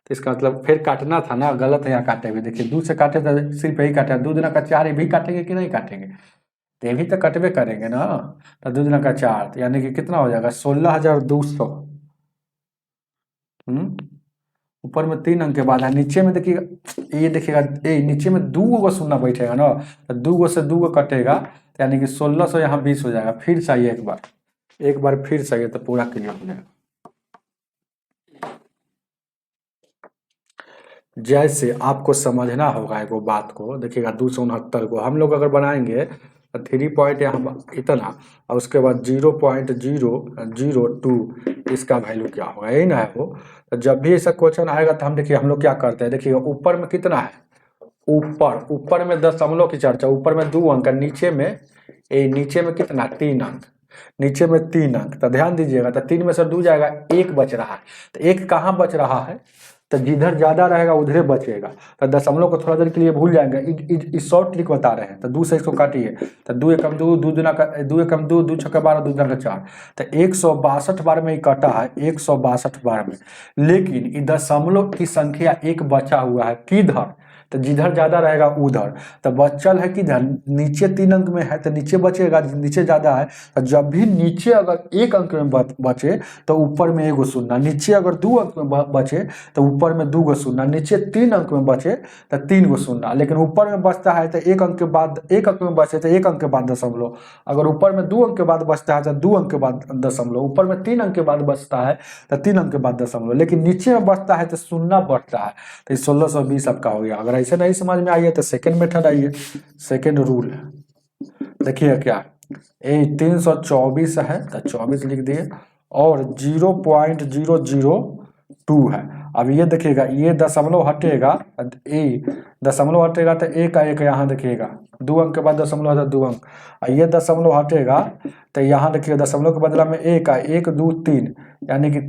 A: तो इसका मतलब फिर काटना था ना, गलत है यहाँ काटे हुए। देखिए 2 से काटे तो सिर्फ यही काटे, 2 दूना का 4 ये भी काटेंगे कि नहीं काटेंगे? तो ये भी तो कटबे करेंगे ना। तो 2 दूना का 4, तो यानी कि कितना हो जाएगा? 16,200। ऊपर में 3 अंक के बाद है, नीचे में देखिएगा, ये देखिएगा नीचे में 2 गो शून्य बैठेगा ना, तो 2 गो से 2 गो कटेगा, तो यानी कि 1600 यहाँ 20 हो जाएगा। फिर चाहिए एक बार फिर चाहिए तो पूरा क्लियर हो जाएगा। जैसे आपको समझना होगा एक बात को, देखिएगा 269 को हम लोग अगर बनाएंगे तो 3 पॉइंट यहाँ इतना और उसके बाद 0.002, इसका वैल्यू क्या होगा? यही ना है वो। तो जब भी ऐसा क्वेश्चन आएगा तो हम देखिए हम लोग क्या करते हैं। देखिएगा ऊपर में कितना है? ऊपर में दशमलव की चर्चा, ऊपर में 2 अंक, नीचे में कितना? 3 अंक, नीचे में 3 अंक। तो ध्यान दीजिएगा, तो 3 में से 2 जाएगा, 1 बच रहा है। तो 1 कहाँ बच रहा है? तो जिधर ज्यादा रहेगा उधर बचेगा। तो दशमलव को थोड़ा देर के लिए भूल जाएंगे, इस शॉर्ट ट्रिक बता रहे हैं। तो 2 से इसको काटिए, तो 2 एकम 2, 2 दूना का 2 एकम 2, 2 छक्का 12, 2 दूना का 4। तो 162 बार में ही कटा है, 162 बार में। लेकिन इस दशमलव की संख्या 1 बचा हुआ है किधर? तो जिधर ज्यादा रहेगा उधर। तो बचल है किधर? नीचे 3 अंक में है तो नीचे बचेगा, नीचे ज्यादा है। तो जब भी नीचे अगर 1 अंक में बचे तो ऊपर में 1 शून्य, नीचे अगर 2 अंक में बचे तो ऊपर में 2 शून्य, नीचे 3 अंक में बचे तो 3 शून्य। लेकिन ऊपर में बचता है तो 1 अंक के बाद, 1 अंक में बचे तो 1 अंक के बाद दशमलव। अगर ऊपर में 2 अंक के बाद बचता है तो 2 अंक के बाद दशमलव। ऊपर में 3 अंक के बाद बचता है तो 3 अंक के बाद दशमलव। लेकिन नीचे में बचता है तो शून्य बढ़ता है। तो 1620 आपका हो गया। अगर ऐसे नहीं समझ में आइए तो सेकंड मेथड आइए, सेकंड रूल। देखिए क्या 324 है तो 24 लिख दिए और 0.002 है। अब ये देखिएगा, ये दशमलव हटेगा, दशमलव हटेगा तो एक का एक यहाँ देखिएगा, 2 अंक के बाद दशमलव है 2 अंक, और ये दशमलव हटेगा तो यहाँ देखिए दशमलव के बदला में एक का 1 2 3, यानी कि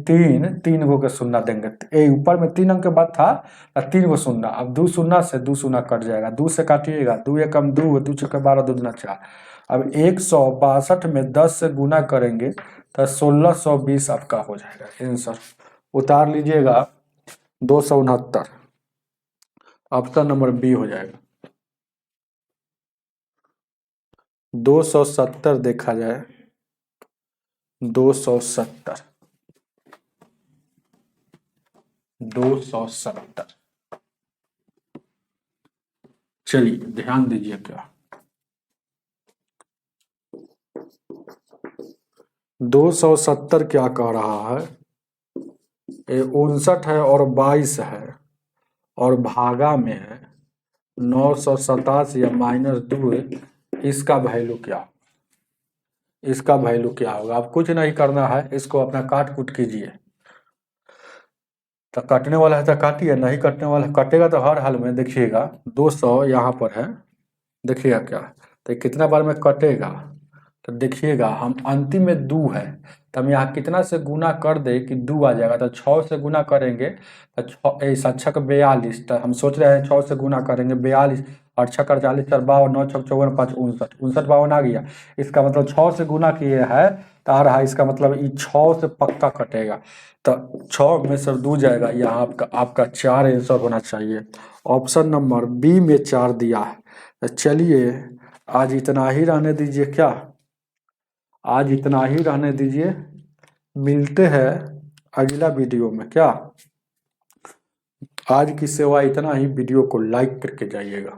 A: 3 गो के शून्य देंगे। ऊपर में 3 अंक के बाद था 3 गो शून्य, अब 2 शून्य से 2 शून्य कट जाएगा, 2 से काटिएगा, 2 एकम 2, 2 छक्के 12, 2 दूना 4। अब 162 में 10 से गुना करेंगे तो 1620 आपका हो जाएगा आंसर। उतार लीजिएगा 269, ऑप्शन नंबर बी हो जाएगा। 270 देखा जाए, 270 चलिए ध्यान दीजिए क्या 270 क्या कह रहा है, 59 है और 22 है और भागा में है 987 या -2, इसका वैल्यू क्या, इसका वैल्यू क्या होगा। अब कुछ नहीं करना है, इसको अपना काट कूट कीजिए, तो कटने वाला है तो काटिए, नहीं कटने वाला कटेगा तो हर हाल में देखिएगा 200 यहाँ पर है, देखिएगा क्या, तो कितना बार में कटेगा, तो देखिएगा हम अंतिम में 2 है, तो हम यहाँ कितना से गुना कर दे कि 2 आ जाएगा, तो 6 से गुना करेंगे तो 6 42, तो हम सोच रहे हैं 6 से गुना करेंगे 42, और 6 48 4 52, 9 6 54 5 59, 59 52 आ गया, इसका मतलब 6 से गुना किए है तो आ रहा है, इसका मतलब ये 6 से पक्का कटेगा, तो 6 में से 2 जाएगा, यहाँ आपका 4 आंसर होना चाहिए। ऑप्शन नंबर बी में 4 दिया है। तो चलिए आज इतना ही रहने दीजिए, क्या आज इतना ही रहने दीजिए, मिलते हैं अगला वीडियो में। क्या आज की सेवा इतना ही, वीडियो को लाइक करके जाइएगा।